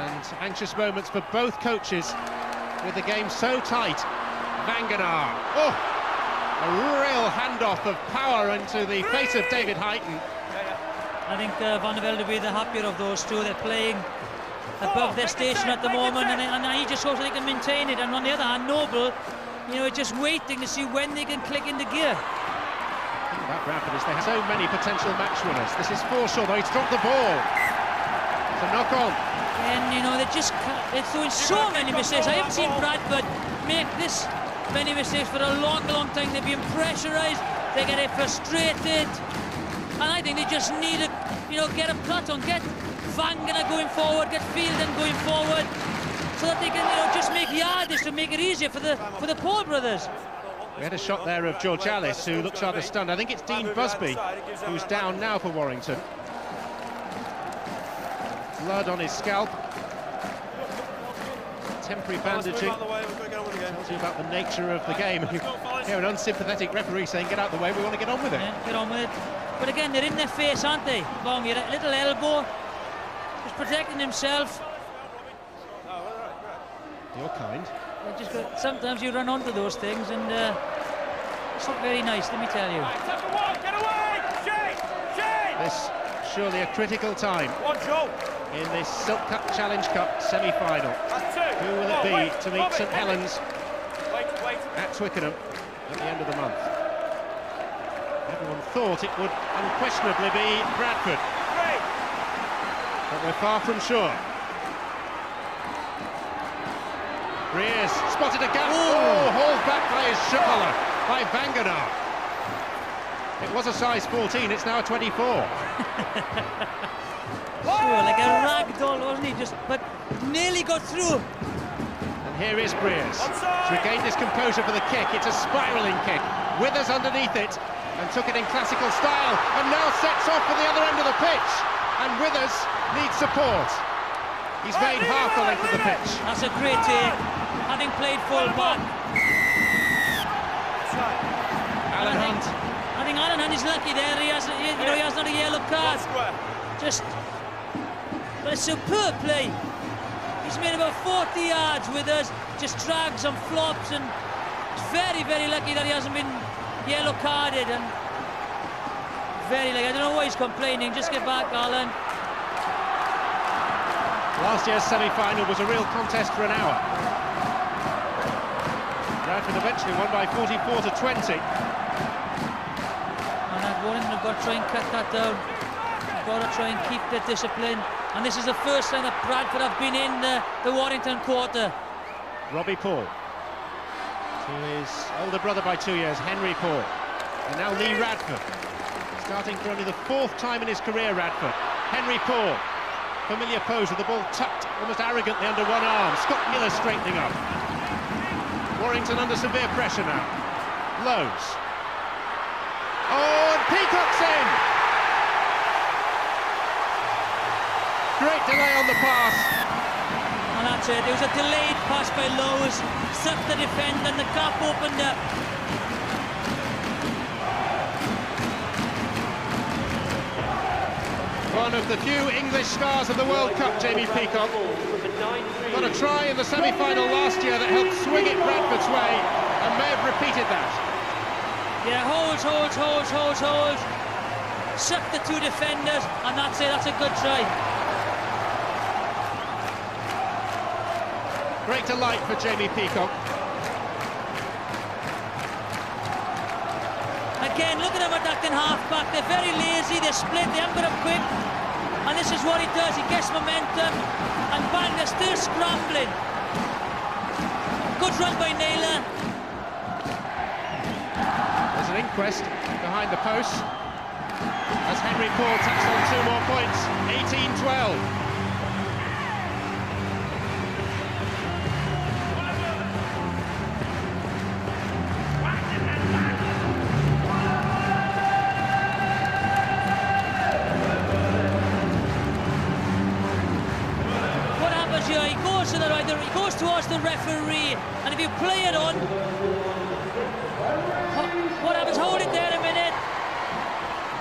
And anxious moments for both coaches with the game so tight. Vanganar. Oh! A real handoff of power into the face of David Heighton. I think Van der Velde will be the happier of those two. They're playing above their station at the moment, and he just hopes they can maintain it. And on the other hand, Noble, you know, just waiting to see when they can click into gear. About Bradford is they have so many potential match winners. This is Forshaw, though he's dropped the ball. It's a knock on. And you know, they're doing so many mistakes. I haven't seen Bradford make this many mistakes for a long time. They're being pressurised, they get frustrated, and I think they just need to, you know, get a plateau, get Vangana going forward, get Fielden going forward, so that they can, you know, just make yardage to make it easier for the Paul brothers. We had a shot there of George Alice, who looks rather stunned. I think it's Dean Busby who's down now for Warrington. Blood on his scalp. Temporary bandaging. Tells you about the nature of the game. You hear an unsympathetic referee saying, get out of the way, we want to get on with it. Yeah, get on with it. But again, they're in their face, aren't they? Bongi, a little elbow. Just protecting himself. You're kind. Sometimes you run onto those things, and it's not very nice, let me tell you. This surely a critical time in this Silk Cup Challenge Cup semi-final. Who will it be to meet St Helens at Twickenham at the end of the month? Everyone thought it would unquestionably be Bradford, but we're far from sure. Breers spotted a gap. Oh, hauled back by his shoulder by Vangana. It was a size 14, it's now a 24. Sure, like a rag doll, wasn't he? But nearly got through. And here is Breers. He's regained his composure for the kick. It's a spiralling kick. Withers underneath it and took it in classical style, and now sets off for the other end of the pitch. And Withers needs support. He's made half the length of the pitch. That's a great take, having played full back. Alan Hunt. I think Alan Hunt is lucky there. He has not a yellow card. But it's superb play. He's made about 40 yards with us. Just drags and flops, and he's very lucky that he hasn't been yellow carded. And very lucky. I don't know why he's complaining. Just get back, Alan. Last year's semi-final was a real contest for an hour. Bradford eventually won by 44-20. And at Warrington have got to try and cut that down. They've got to try and keep the discipline. And this is the first time that Bradford have been in the Warrington quarter. Robbie Paul to his older brother by 2 years, Henry Paul. And now Lee Radford, starting for only the 4th time in his career, Radford. Henry Paul. Familiar pose with the ball tucked almost arrogantly under one arm. Scott Miller straightening up. Warrington under severe pressure now. Lowe's. Oh, and Peacock's in! Great delay on the pass. And that's it. There was a delayed pass by Lowe's. Sucked the defender and the gap opened up. One of the few English stars of the World Cup, Jamie Peacock. Got a try in the semi-final last year that helped swing it Bradford's way, and may have repeated that. Yeah, holds. Sucked the 2 defenders, and that's it. That's a good try. Great delight for Jamie Peacock. Again, look at them attacking half-back. They're very lazy, they're split, they haven't got up quick. And this is what he does, he gets momentum, and bang, they're still scrambling. Good run by Naylor. There's an inquest behind the post as Henry Paul tacks on 2 more points, 18-12. He goes towards the referee, and if you play it on, what happens? Hold it there a minute.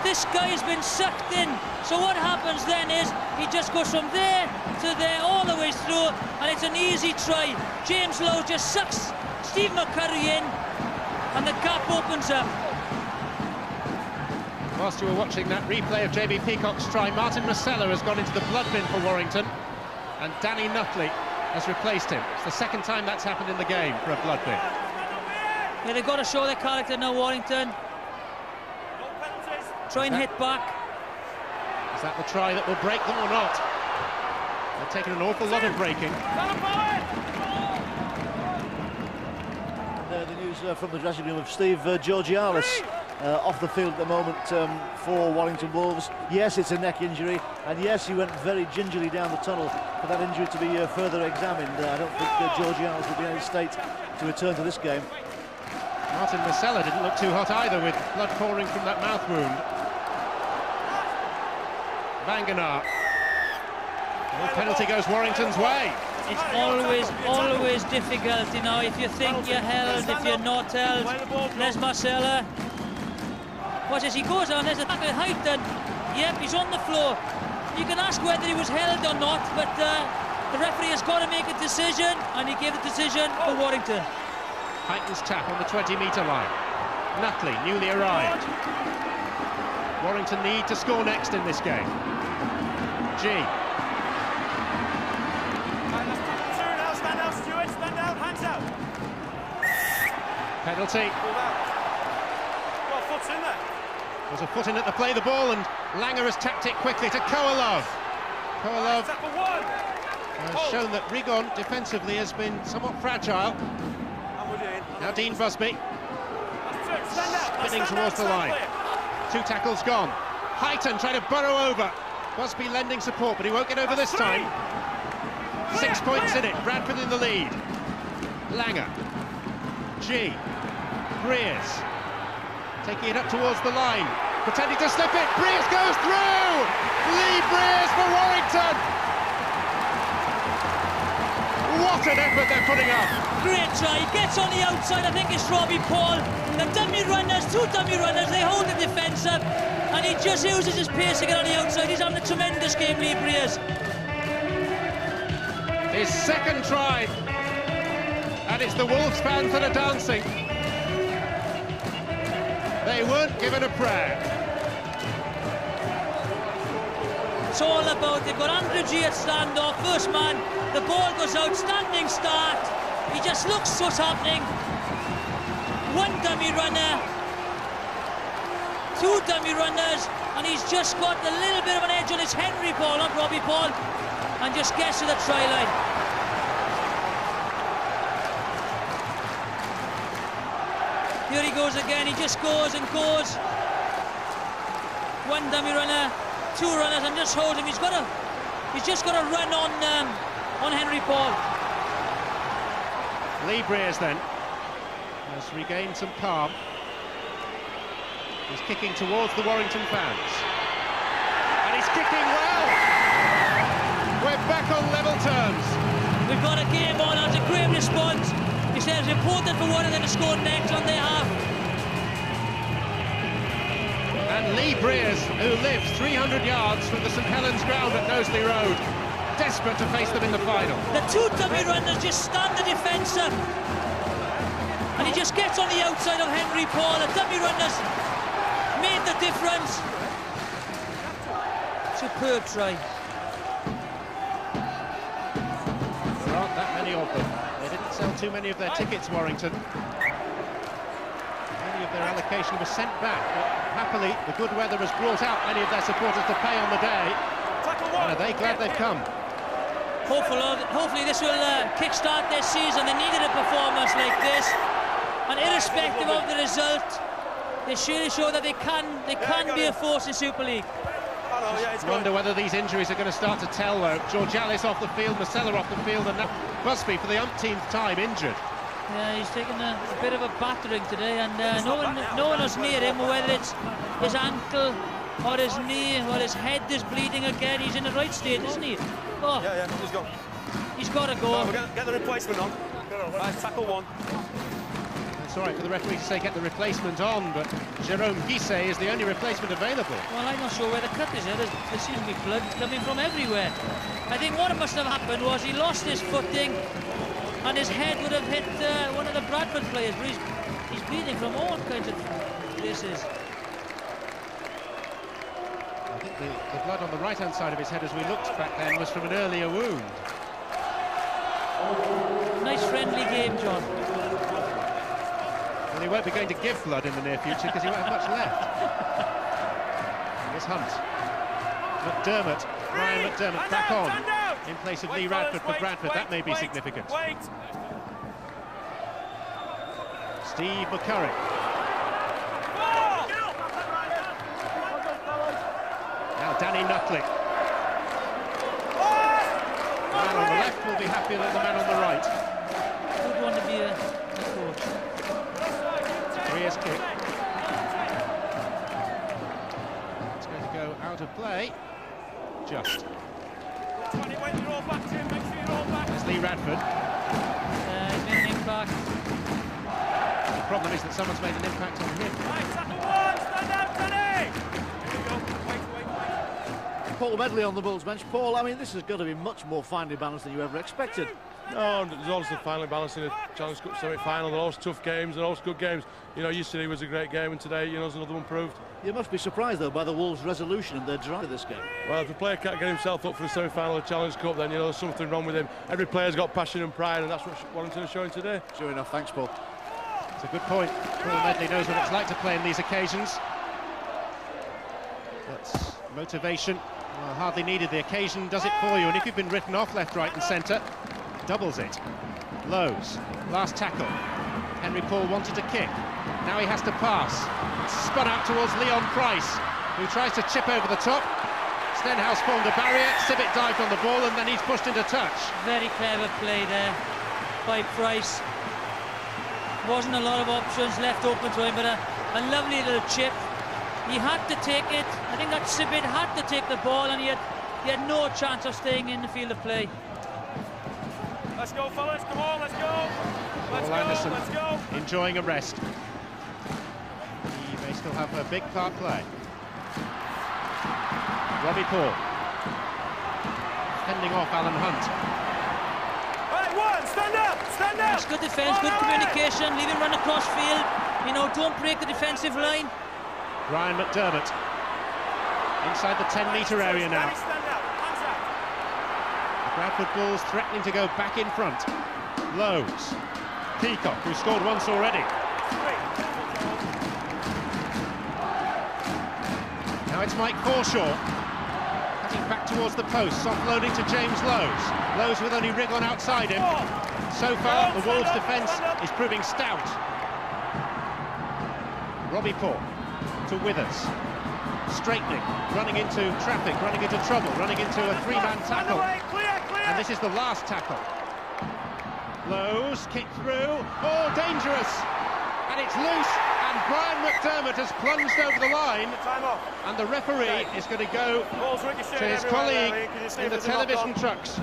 This guy's been sucked in. So what happens then is he just goes from there to there all the way through, and it's an easy try. James Lowe just sucks Steve McCurry in, and the gap opens up. Whilst you were watching that replay of Jamie Peacock's try, Martin Masella has gone into the blood bin for Warrington, and Danny Nutley has replaced him. It's the 2nd time that's happened in the game for a blood bin. Yeah, they've got to show their character now, Warrington. Try and hit back. Is that the try that will break them or not? They're taking an awful lot of breaking. The news from the dressing room of Steve Georgialis off the field at the moment for Warrington Wolves. Yes, it's a neck injury, and yes, he went very gingerly down the tunnel for that injury to be further examined. I don't think Georgialis will be in any state to return to this game. Martin Masella didn't look too hot either, with blood pouring from that mouth wound. Vangenaar. The penalty goes Warrington's way. It's always difficult, you know, if you think you're held, if you're not held. There's Marcella. Watch as he goes on, there's a tackle height, and yep, he's on the floor. You can ask whether he was held or not, but the referee has got to make a decision, and he gave the decision for Warrington. Heighton's tap on the 20-metre line. Nutley, newly arrived. Warrington need to score next in this game. G. Penalty. Well, foot's in there. There's a foot in at the play the ball, and Langer has tapped it quickly to Koalov. Koalov has shown that Rigon defensively has been somewhat fragile. Now Dean Busby spinning towards the line. 2 tackles gone. Heighton trying to burrow over. Busby lending support, but he won't get over this time. 6 points in it. Bradford in the lead. Langer. G. Breers taking it up towards the line, pretending to slip it. Breers goes through. Lee Breers for Warrington. What an effort they're putting up. Great try. He gets on the outside. I think it's Robbie Paul. The dummy runners, 2 dummy runners, they hold the defence up, and he just uses his pace to get on the outside. He's having a tremendous game, Lee Breers. His second try, and it's the Wolves fans that are dancing. They weren't given a prayer. It's all about, they've got Andrew G at standoff, first man, the ball goes out, standing start, he just looks what's happening. 1 dummy runner, 2 dummy runners, and he's just got a little bit of an edge on his Henry Paul, not Robbie Paul, and just gets to the try line. Here he goes again, he just goes and goes. 1 dummy runner, 2 runners, and just hold him. He's just got to run on Henry Paul. Lee Breers then has regained some calm. He's kicking towards the Warrington fans. And he's kicking well! We're back on level terms. We've got a game on, that's a great response. He says it's important for Warrington to score next on their half. And Lee Breers, who lives 300 yards from the St Helens ground at Knowsley Road, desperate to face them in the final. The 2 dummy runners just stand the defence up, and he just gets on the outside of Henry Paul. The dummy runners made the difference. Superb try. There aren't that many of them. They didn't sell too many of their tickets, Warrington. Many of their allocation was sent back, but happily the good weather has brought out many of their supporters to pay on the day. And are they glad they've come? Hopefully this will kick-start their season. They needed a performance like this, and irrespective of the result, they surely show that they can be a force in Super League. Wonder whether these injuries are going to start to tell, though. Georgialis off the field, Masella off the field, and Busby for the umpteenth time injured. Yeah, he's taken a bit of a battering today, and no one was near him, whether it's his ankle or his knee or his head is bleeding again. He's in the right state, isn't he? Oh. Yeah, he's gone. He's got to go. No, we'll get the replacement on. Right, tackle 1. It's all right for the referee to say get the replacement on, but Jérôme Guisset is the only replacement available. Well, I'm not sure where the cut is. There seems to be blood coming from everywhere. I think what must have happened was he lost his footing, and his head would have hit one of the Bradford players, but he's bleeding from all kinds of places. I think the blood on the right-hand side of his head as we looked back then was from an earlier wound. Nice friendly game, John. Well, he won't be going to give blood in the near future because he won't have much left. Here's Hunt. McDermott, Ryan McDermott back on in place of Lee Radford for Bradford. That may be significant. Steve McCurry. Now Danny Nutley. The man on the left will be happier than the man on the right. Would want to be a coach. Rear's kick. It's going to go out of play. Just. There's Lee Radford. He's made an impact. The problem is that someone's made an impact on him. Paul Medley on the Bulls bench. Paul, I mean, this has got to be much more finely balanced than you ever expected. No, there's always the finely balanced in a Challenge Cup semi-final. They're always tough games and always good games. You know, yesterday was a great game, and today, you know, there's another one proved. You must be surprised, though, by the Wolves' resolution and their drive to this game. Well, if a player can't get himself up for the semi-final of the Challenge Cup, then, you know, there's something wrong with him. Every player's got passion and pride, and that's what Warrington are showing today. Sure enough, thanks, Paul. It's a good point. Paul Medley knows what it's like to play in these occasions. That's motivation. Well, hardly needed. The occasion does it for you, and if you've been written off left, right and centre, doubles it. Lowe's, last tackle. Henry Paul wanted to kick. Now he has to pass. It's spun out towards Leon Price, who tries to chip over the top. Stenhouse formed a barrier, Sibbett dived on the ball, and then he's pushed into touch. Very clever play there by Price. Wasn't a lot of options left open to him, but a lovely little chip. He had to take it. I think that Sibbett had to take the ball, and he had no chance of staying in the field of play. Let's go, fellas, come on, let's go. Paul Anderson enjoying a rest. He may still have a big part play. Robbie Paul fending off Alan Hunt. Right, one, stand up, stand up. It's good defence, good communication, leave him run across field. You know, don't break the defensive line. Ryan McDermott inside the 10-metre area now. The Bradford Bulls threatening to go back in front. Lowe's, Peacock, who scored once already. Now it's Mike Forshaw cutting back towards the post, offloading to James Lowe's. Lowe's with only Rig on outside him. So far, the Wolves' defence is proving stout. Robbie Paul to Withers, straightening, running into traffic, running into trouble, running into a three-man tackle. And this is the last tackle. Lowe's, kick through, oh, dangerous! And it's loose, and Brian McDermott has plunged over the line. And the referee is going to go to his colleague in the television trucks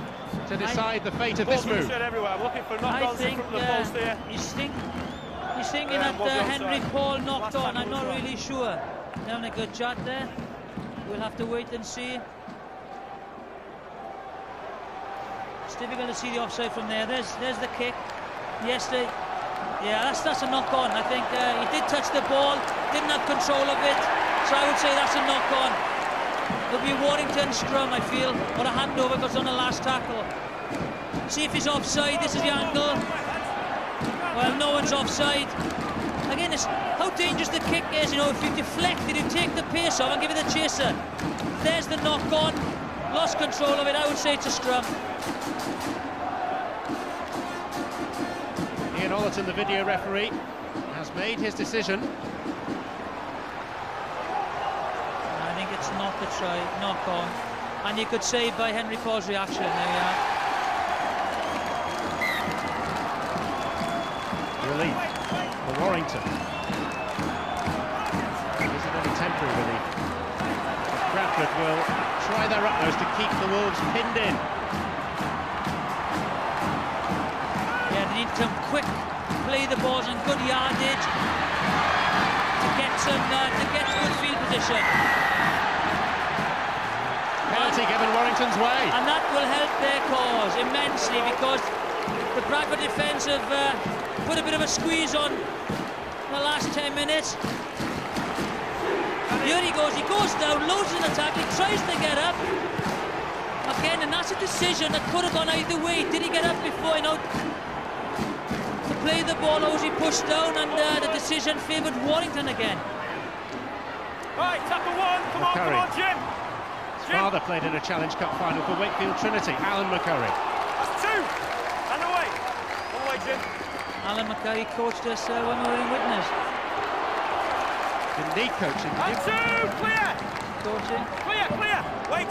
to decide the fate of this move. I think he's thinking that Henry Paul knocked on. I'm not really sure. They're having a good chat there. We'll have to wait and see. It's difficult to see the offside from there. There's the kick. Yes, yeah, that's a knock on. I think he did touch the ball, didn't have control of it. So I would say that's a knock on. It'll be a Warrington scrum, I feel, or a handover because on the last tackle. See if he's offside. This is the angle. Well, no one's offside. Again, it's how dangerous the kick is. You know, if you deflect it, you take the pace off and give it the chaser. There's the knock on. Lost control of it. I would say it's a scrum. Ian Ollerton, the video referee, has made his decision. I think it's not a try, knock on. And you could say by Henry Paul's reaction, there we are. Relief for Warrington. Is it only temporary relief? Bradford will try their utmost to keep the Wolves pinned in. Yeah, they need to quick play the balls in good yardage to get good field position. Penalty given Warrington's way. And that will help their cause immensely because the Bradford defence have put a bit of a squeeze on the last 10 minutes. Here he goes down, loads in attack, he tries to get up. Again, and that's a decision that could have gone either way. Did he get up before, you know, to play the ball, or was he pushed down, and the decision favoured Warrington again. Right, tackle one. Come on, Jim. His father played in a Challenge Cup final for Wakefield Trinity, Alan McCurry. That's two. And away. One way, Jim. Alan McCurry coached us when we were in Witness. Didn't need coaching, did And two. Clear. Coaching. Clear. Wait.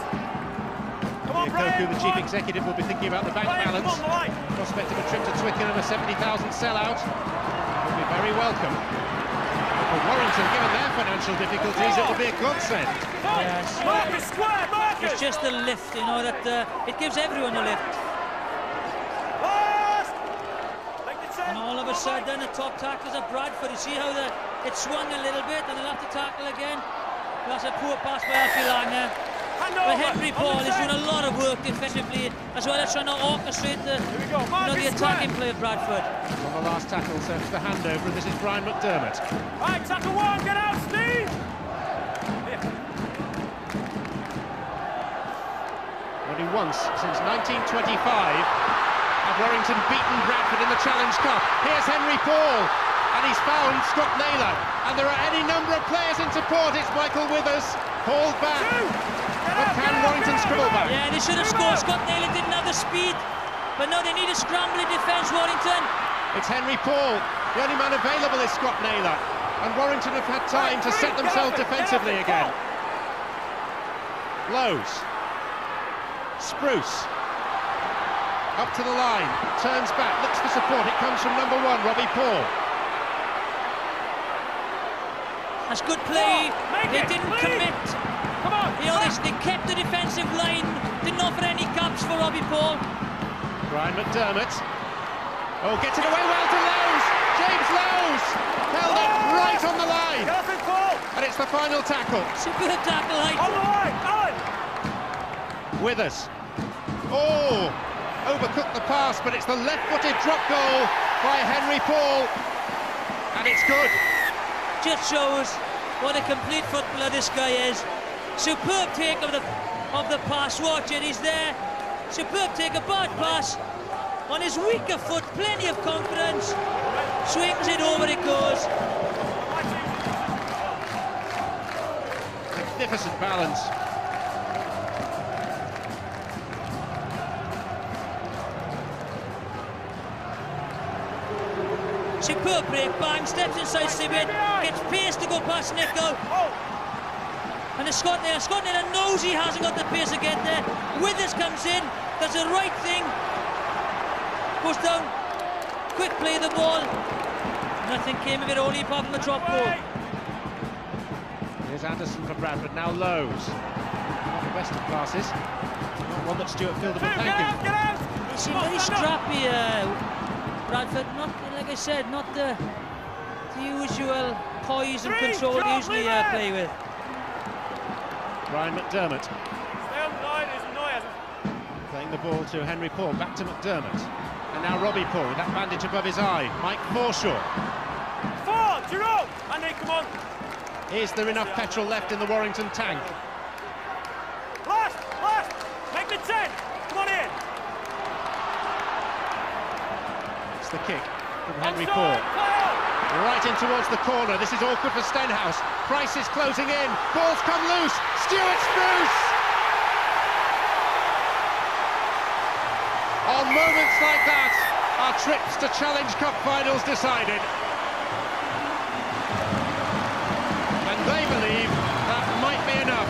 Come on, Brian. Koku, the chief executive, will be thinking about the bank balance. Come on, the line. Prospect of a trip to Twickenham, a 70,000 sellout. Will be very welcome. But for Warrington, given their financial difficulties, it will be a godsend. Yes. Marcus, square, Marcus. It's just the lift, you know, that it gives everyone a lift. Last. Make the 10. And all of a sudden, the top tacklers of Bradford. You see how it swung a little bit, and they'll have to tackle again. That's a poor pass by Alfie Langer. But Henry Paul is doing a lot of work defensively, as well as trying to orchestrate the attacking play of Bradford. On the last tackle, so it's the handover, and this is Brian McDermott. Right, tackle one, get out, Steve! Only once since 1925 have Warrington beaten Bradford in the Challenge Cup. Here's Henry Paul, and he's found Scott Naylor, and there are any number of players in support. It's Michael Withers, hauled back. But can Warrington scribble back? Yeah, they should have scored. Scott Naylor didn't have the speed, but no, they need a scrambling defence, Warrington. It's Henry Paul. The only man available is Scott Naylor, and Warrington have had time to set themselves defensively again. Lowe's, Spruce, up to the line, turns back, looks for support. It comes from number 1, Robbie Paul. That's good play. They didn't commit. Come on, you know, they kept the defensive line, didn't offer any gaps for Robbie Paul. Brian McDermott. Oh, gets it away well to Lowe's. James Lowe's held up right on the line. And it's the final tackle. Superb tackle, height. On the line, Alan. Withers. Oh, overcooked the pass, but it's the left-footed drop goal by Henry Paul. And it's good. Just shows what a complete footballer this guy is. Superb take of the pass. Watch it, he's there. Superb take, a bad pass on his weaker foot, plenty of confidence. Swings it over, it goes. Magnificent balance. Superb break, bang, steps inside Sibian, gets pace to go past Nico. And it's Scott Naylor knows he hasn't got the pace to get there. Withers comes in, does the right thing, goes down, quick play the ball. Nothing came of it, only apart from the drop goal. Here's Anderson for Bradford, now Lowe's. Not the best of passes, not one that Stuart Fielder would thank him. They seem very scrappy, Bradford, not, like I said, not the usual poise and control they usually play with. Brian McDermott. Stay on the line, isn't noise. Playing the ball to Henry Paul, back to McDermott. And now Robbie Paul with that bandage above his eye. Mike Forshaw. Jerome! Andy, come on. Is there enough petrol left in the Warrington tank? Last! Make the 10! Come on in! It's the kick from Henry Paul. Right in towards the corner. This is awkward for Stenhouse. Price is closing in. Ball's come loose. Stuart Spruce! On moments like that, our trips to Challenge Cup finals decided. And they believe that might be enough.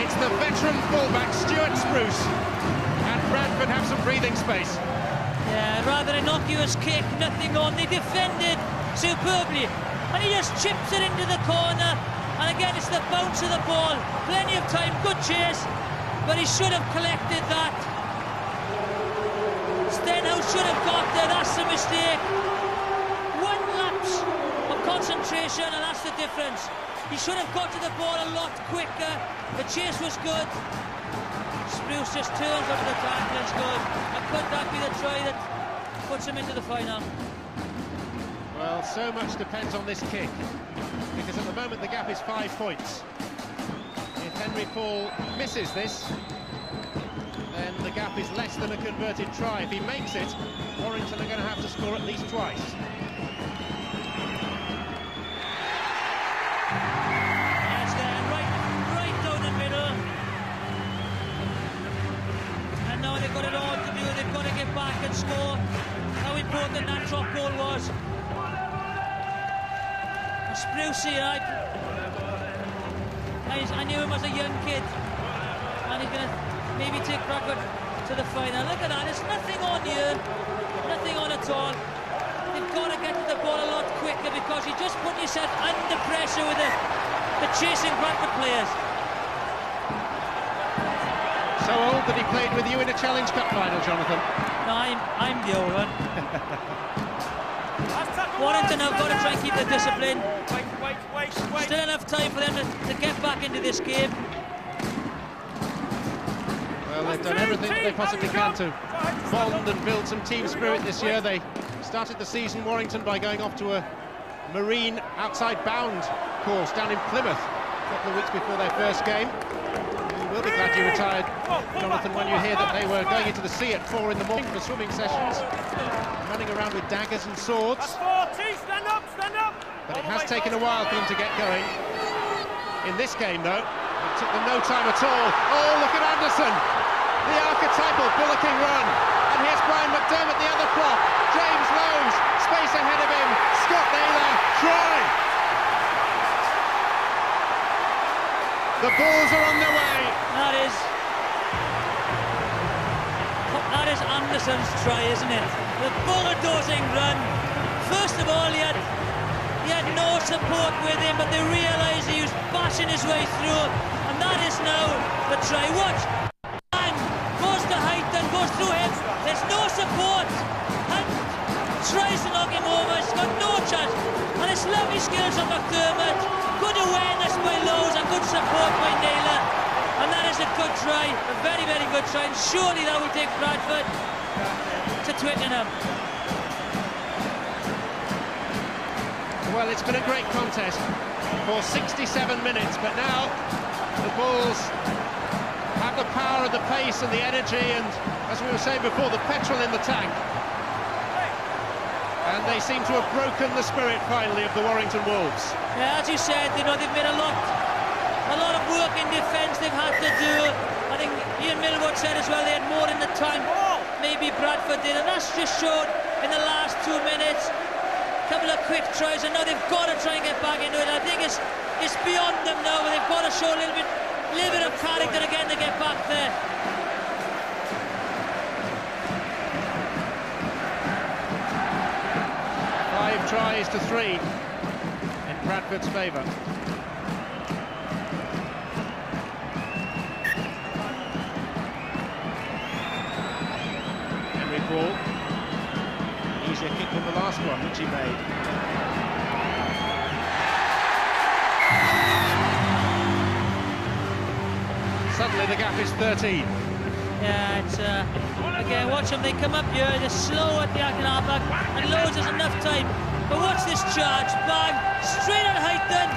It's the veteran fullback, Stuart Spruce. And Bradford have some breathing space. Yeah, rather innocuous kick, nothing on. They defended superbly, and he just chips it into the corner. And again, it's the bounce of the ball. Plenty of time, good chase, but he should have collected that. Stenhouse should have got there. That's the mistake. One lapse of concentration, and that's the difference. He should have got to the ball a lot quicker. The chase was good. Spruce just turns up the tackle and scores. And could that be the try that puts him into the final? Well, so much depends on this kick, because at the moment the gap is 5 points. If Henry Paul misses this, then the gap is less than a converted try. If he makes it, Warrington are going to have to score at least twice. Yes, Sprucey, I knew him as a young kid, and he's going to maybe take Bradford to the final. Look at that, there's nothing on here, nothing on at all. You've got to get to the ball a lot quicker because you just put yourself under pressure with the chasing Bradford players. So old that he played with you in a Challenge Cup final, Jonathan. No, I'm the old one. Warrington have got to try and keep the discipline. Wait. Still enough time for them to get back into this game. Well, they've done everything that they possibly can to bond and build some team spirit this year. They started the season, Warrington, by going off to a marine outside bound course down in Plymouth a couple of weeks before their first game. You will be glad you retired, Jonathan, when you hear that they were going into the sea at 4 in the morning for swimming sessions, running around with daggers and swords. Stand up! But it has taken a while for them to get going. In this game, though, it took them no time at all. Oh, look at Anderson! The archetypal bullocking run. And here's Brian McDermott, the other prop. James Lowe's, space ahead of him. Scott Naylor, try! The Bulls are on their way. That is Anderson's try, isn't it? The bulldozing run. First of all, he had no support with him, but they realised he was bashing his way through, and that is now the try. Watch. Bang! Goes to Heighton, goes through him. There's no support. And tries to knock him over. He's got no chance. And it's lovely skills of McDermott. Good awareness by Lowe's and good support by Naylor. And that is a good try, a very, very good try. And surely that will take Bradford to Twickenham. Well, it's been a great contest for 67 minutes, but now the Bulls have the power and the pace and the energy and, as we were saying before, the petrol in the tank. And they seem to have broken the spirit, finally, of the Warrington Wolves. Yeah, as you said, you know, they've made a lot of work in defence they've had to do. I think Ian Millward said as well they had more in the tank, maybe Bradford did, and that's just showed in the last 2 minutes. Couple of quick tries, and now they've got to try and get back into it. I think it's beyond them now, but they've got to show a little bit of character again to get back there. Five tries to 3 in Bradford's favour. Henry Paul. Easier kick than the last one, which he made. Suddenly the gap is 13. Yeah, it's again, watch them, they come up here, they're slow at the half-back, and Lowe's has enough time. But watch this charge, bang, straight on Heighton,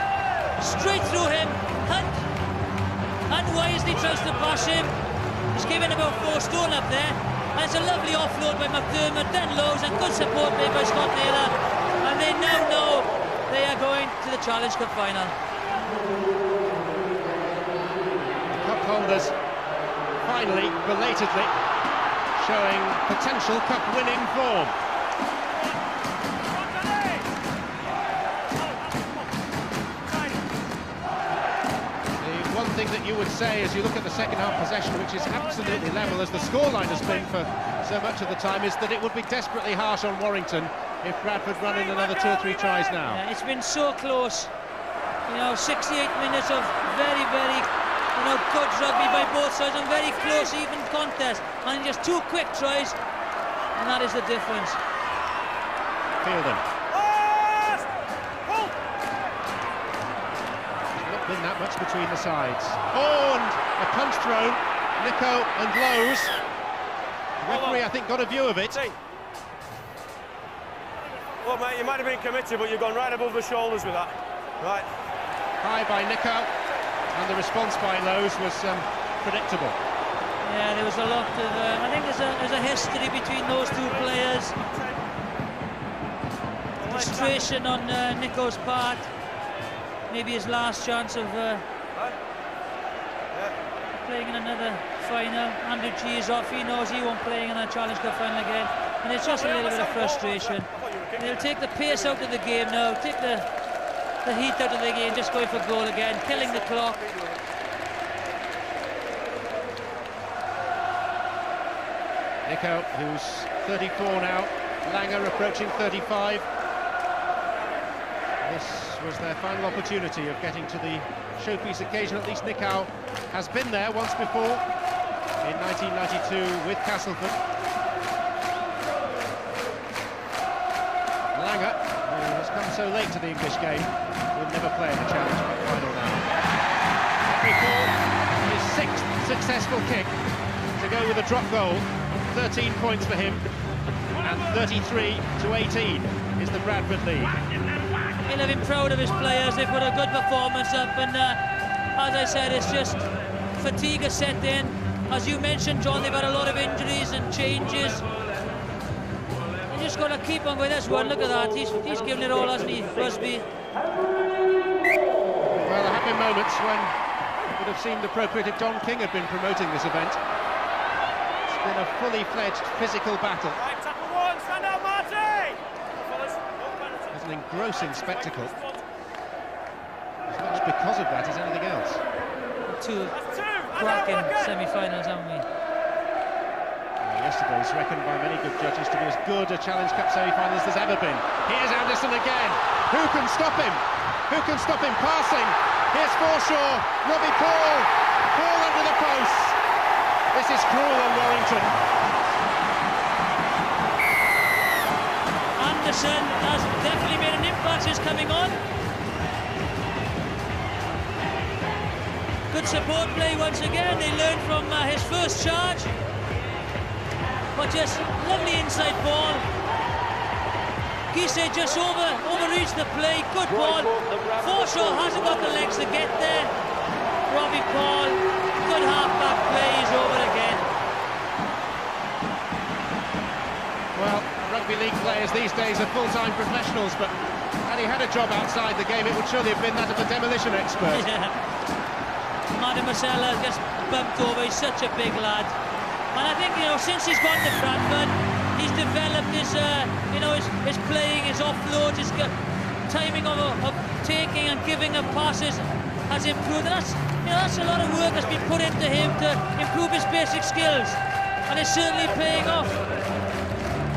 straight through him. Hunt wisely tries to bash him. He's given about 4 stone up there. And it's a lovely offload by McDermott, then Lowe's, and good support made by Scott Naylor. And they now know they are going to the Challenge Cup final. Cup holders finally, belatedly, showing potential cup winning form. The one thing that you would say as you look at the second half possession, which is absolutely level as the scoreline has been for so much of the time, is that it would be desperately harsh on Warrington if Bradford run in another 2 or 3 tries now. Yeah, it's been so close. You know, 68 minutes of very, very, you know, good rugby by both sides and very close, even contest. And just 2 quick tries, and that is the difference. Fielding. Not been that much between the sides. Oh, and a punch thrown. Nico and Lowe's. The referee, I think, got a view of it. Look, mate, you might have been committed, but you've gone right above the shoulders with that. Right. High by Nico, and the response by Lowe's was predictable. Yeah, there was a lot of. I think there's a history between those 2 players. Frustration on Nico's part. Maybe his last chance of playing in another final. Andrew G is off. He knows he won't play in a Challenge Cup final again, and it's just a little bit of frustration. They'll take the pace out of the game now. Take the the heat out of the game, just going for goal again, killing the clock. Nico, who's 34 now, Langer approaching 35. This was their final opportunity of getting to the showpiece occasion. At least Nico has been there once before in 1992 with Castleford. Langer, who has come so late to the English game, will never play in the Challenge Cup final now. Before his 6th successful kick to go with a drop goal. 13 points for him, and 33 to 18 is the Bradford lead. He'll have been proud of his players. They've put a good performance up, and as I said, it's just fatigue has set in. As you mentioned, John, they've had a lot of injuries and changes. They just got to keep on with this one. Look at that, he's given it all, hasn't he, Busby? Well, there have been moments when it would have seemed appropriate if Don King had been promoting this event. Been a fully fledged physical battle. Right, tackle one, stand up, Marty! It's an engrossing spectacle. As much because of that as anything else. Two cracking semi-finals, haven't we? Yesterday's reckoned by many good judges to be as good a Challenge Cup semi-final as there's ever been. Here's Anderson again. Who can stop him? Who can stop him passing? Here's Forshaw. Robbie Paul. Paul under the post. This is cruel on Warrington. Anderson has definitely made an impact since coming on. Good support play once again. They learned from his first charge. But just lovely inside ball. Gise just overreached the play. Good ball. Forshaw hasn't got the legs to get there. Robbie Paul, good half-back play, is over again. Well, rugby league players these days are full-time professionals, but had he had a job outside the game, it would surely have been that of a demolition expert. Yeah. Martin Marcella just bumped over. He's such a big lad, and I think, you know, since he's gone to Bradford, he's developed his, his playing, his offload, his timing of taking and giving of passes has improved. And that's a lot of work that's been put into him to improve his basic skills, and it's certainly paying off.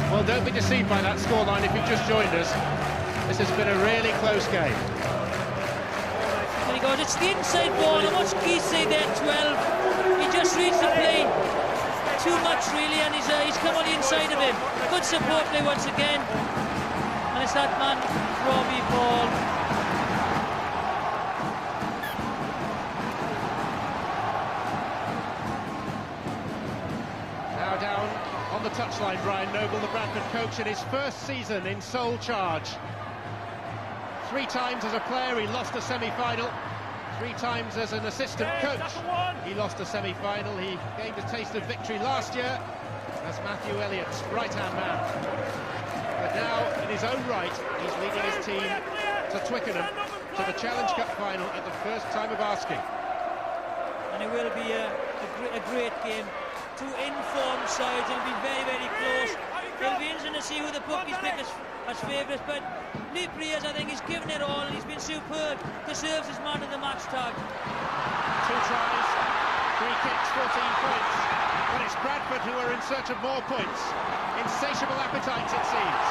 Well, don't be deceived by that scoreline if you've just joined us. This has been a really close game. There he goes, it's the inside ball, and what's Gise there, 12? He just reads the play too much, really, and he's come on the inside of him. Good support play once again, and it's that man, Robbie Paul. On the touchline, Brian Noble, the Bradford coach, in his first season in sole charge. 3 times as a player he lost a semi-final. 3 times as an assistant coach he lost a semi-final. He gained a taste of victory last year as Matthew Elliott's right-hand man. But now, in his own right, he's leading his team to Twickenham, to the Challenge Cup final at the first time of asking. And it will be a great game. 2 informed sides, it'll be very, very close. It'll be interesting to see who the bookies pick as favourites, but Lee Priers, I think, he's given it all, and he's been superb. Deserves his man of the match tag. 2 tries, 3 kicks, 14 points. But it's Bradford who are in search of more points. Insatiable appetites, it seems.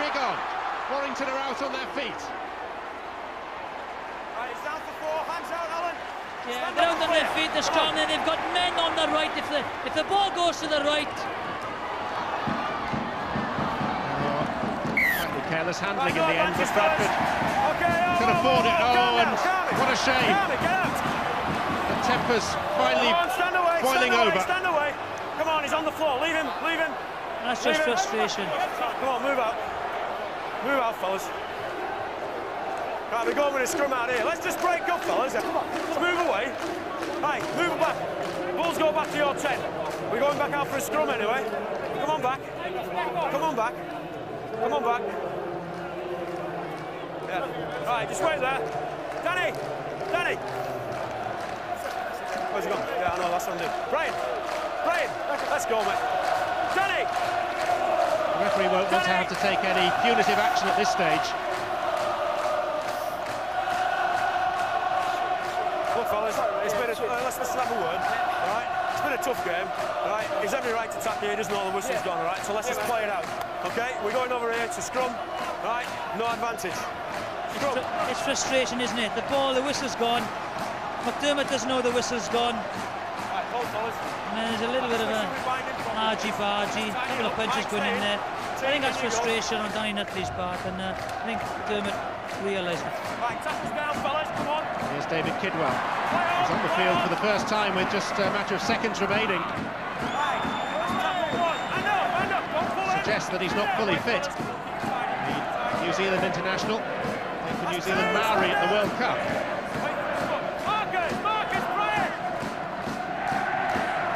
Rig on. Warrington are out on their feet. Right, it's down for 4, hands out, Alan. Yeah, they're out on their feet, they're strong, and they've got men on the right. If the ball goes to the right... Slightly careless handling in the end, but Bradford can afford it. Oh, and what a shame. The temper's finally boiling over. Stand away. Come on, he's on the floor. Leave him. That's just frustration. Come on, move out. Move out, fellas. Right, we're going with a scrum out here. Let's just break up, fellas. Come on, let's move away. Hey, move back. Bulls go back to your 10. We're going back out for a scrum anyway. Come on back. Come on back. Come on back. Yeah. Right, just wait there. Danny! Where's he gone? Yeah, I know, that's what I'm doing. Brian, let's go, mate. Danny! The referee won't want to have to take any punitive action at this stage. fellas. It's been let's have a word, all right? It's been a tough game, all right? He's every right to tap here. He doesn't know the whistle's gone, all right? So let's just play it out, okay? We're going over here to scrum, all right? No advantage. Scrum. It's frustration, isn't it? The ball, the whistle's gone. McDermott doesn't know the whistle's gone. Right, hold, fellas. And then there's a little bit of a argy-bargy, a couple of punches going in there. I think that's frustration on Danny Nutley's part, and I think McDermott realised it. Right, tackles down, fellas, come on. Here's David Kidwell. He's on the field for the first time with just a matter of seconds remaining. Suggests that he's not fully fit. The New Zealand international, playing for New Zealand Maori at the World Cup.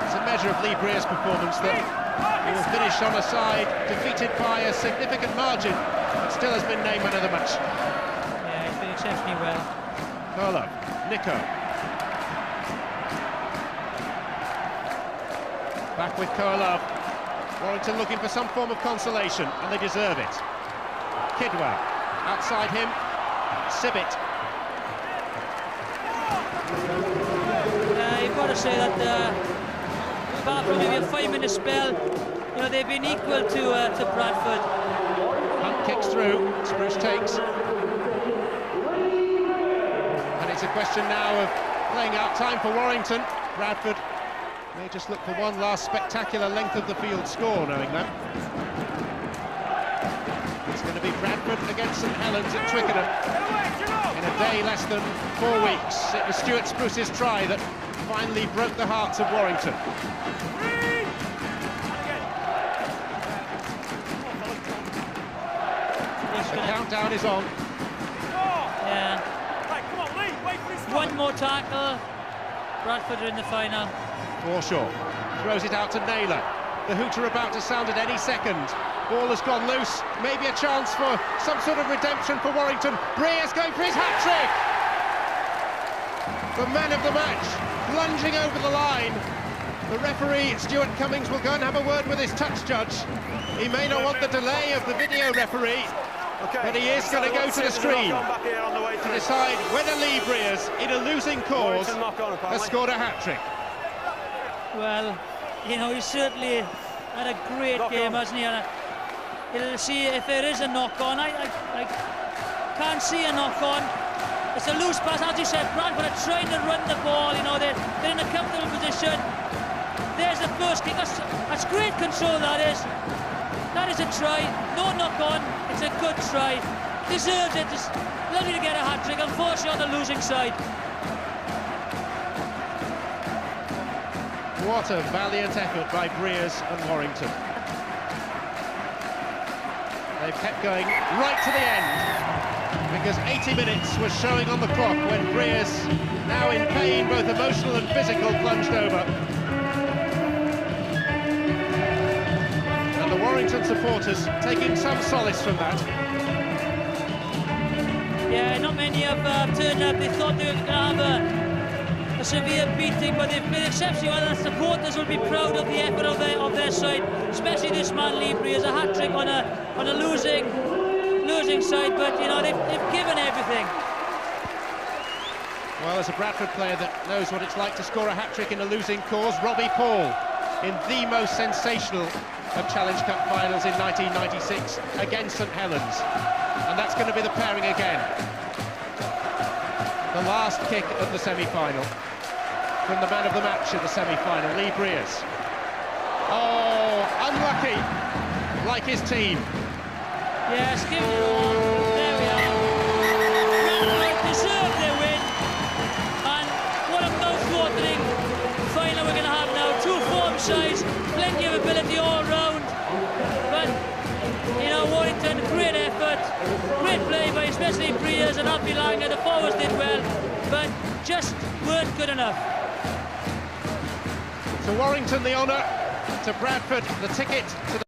It's a measure of Lee Breer's performance that he will finish on a side defeated by a significant margin, but still has been named man of the match. Yeah, he's been exceptionally well. Carlo, Nico. Back with Carlo. Warrington looking for some form of consolation, and they deserve it. Kidwell, outside him, Sibbett. You've got to say that apart from maybe a 5-minute spell, you know, they've been equal to Bradford. Hunt kicks through, Spruce takes. And it's a question now of playing out time for Warrington. Bradford may just look for one last spectacular length of the field score, knowing that. It's going to be Bradford against St Helens at Twickenham in a day less than 4 weeks. It was Stuart Spruce's try that finally broke the hearts of Warrington. The countdown is on. Yeah. One more tackle. Bradford are in the final. Forshaw throws it out to Naylor. The hooter about to sound at any second. Ball has gone loose. Maybe a chance for some sort of redemption for Warrington. Breer's going for his hat-trick. The man of the match, plunging over the line. The referee, Stuart Cummings, will go and have a word with his touch judge. He may not want the delay of the video referee, but he is going to go to the screen to decide whether Lee Breers, in a losing cause, has scored a hat-trick. Well, you know, he's certainly had a great game, hasn't he? And he'll see if there is a knock-on. I can't see a knock-on. It's a loose pass, as you said. Bradford are trying to run the ball, you know, they're in a comfortable position. There's the first kick. That's great control, that is. That is a try. No knock-on. It's a good try. Deserves it. It's lovely to get a hat-trick. Unfortunately, on the losing side. What a valiant effort by Breers and Warrington. They've kept going right to the end, because 80 minutes was showing on the clock when Breers, now in pain, both emotional and physical, plunged over. And the Warrington supporters taking some solace from that. Yeah, not many have turned up. They thought they were going to have a severe beating, but they've been exceptionally well. The supporters will be proud of the effort of their side, especially this man Lee Breers, a hat-trick on a losing side, but you know, they've given everything. Well, as a Bradford player that knows what it's like to score a hat-trick in a losing cause, Robbie Paul in the most sensational of Challenge Cup finals in 1996 against St Helens, and that's going to be the pairing again. The last kick of the semi-final from the man of the match in the semi-final, Lee Breers. Oh, unlucky, like his team. Yes, give it all. There we are. Bradford deserve their win, and what a mouth-watering final we're going to have now. Two form sides, plenty of ability all round, but you know, Warrington, great effort, great play by especially Breers and Alfie Langer. The forwards did well, but just weren't good enough. To Warrington the honour, to Bradford the ticket to the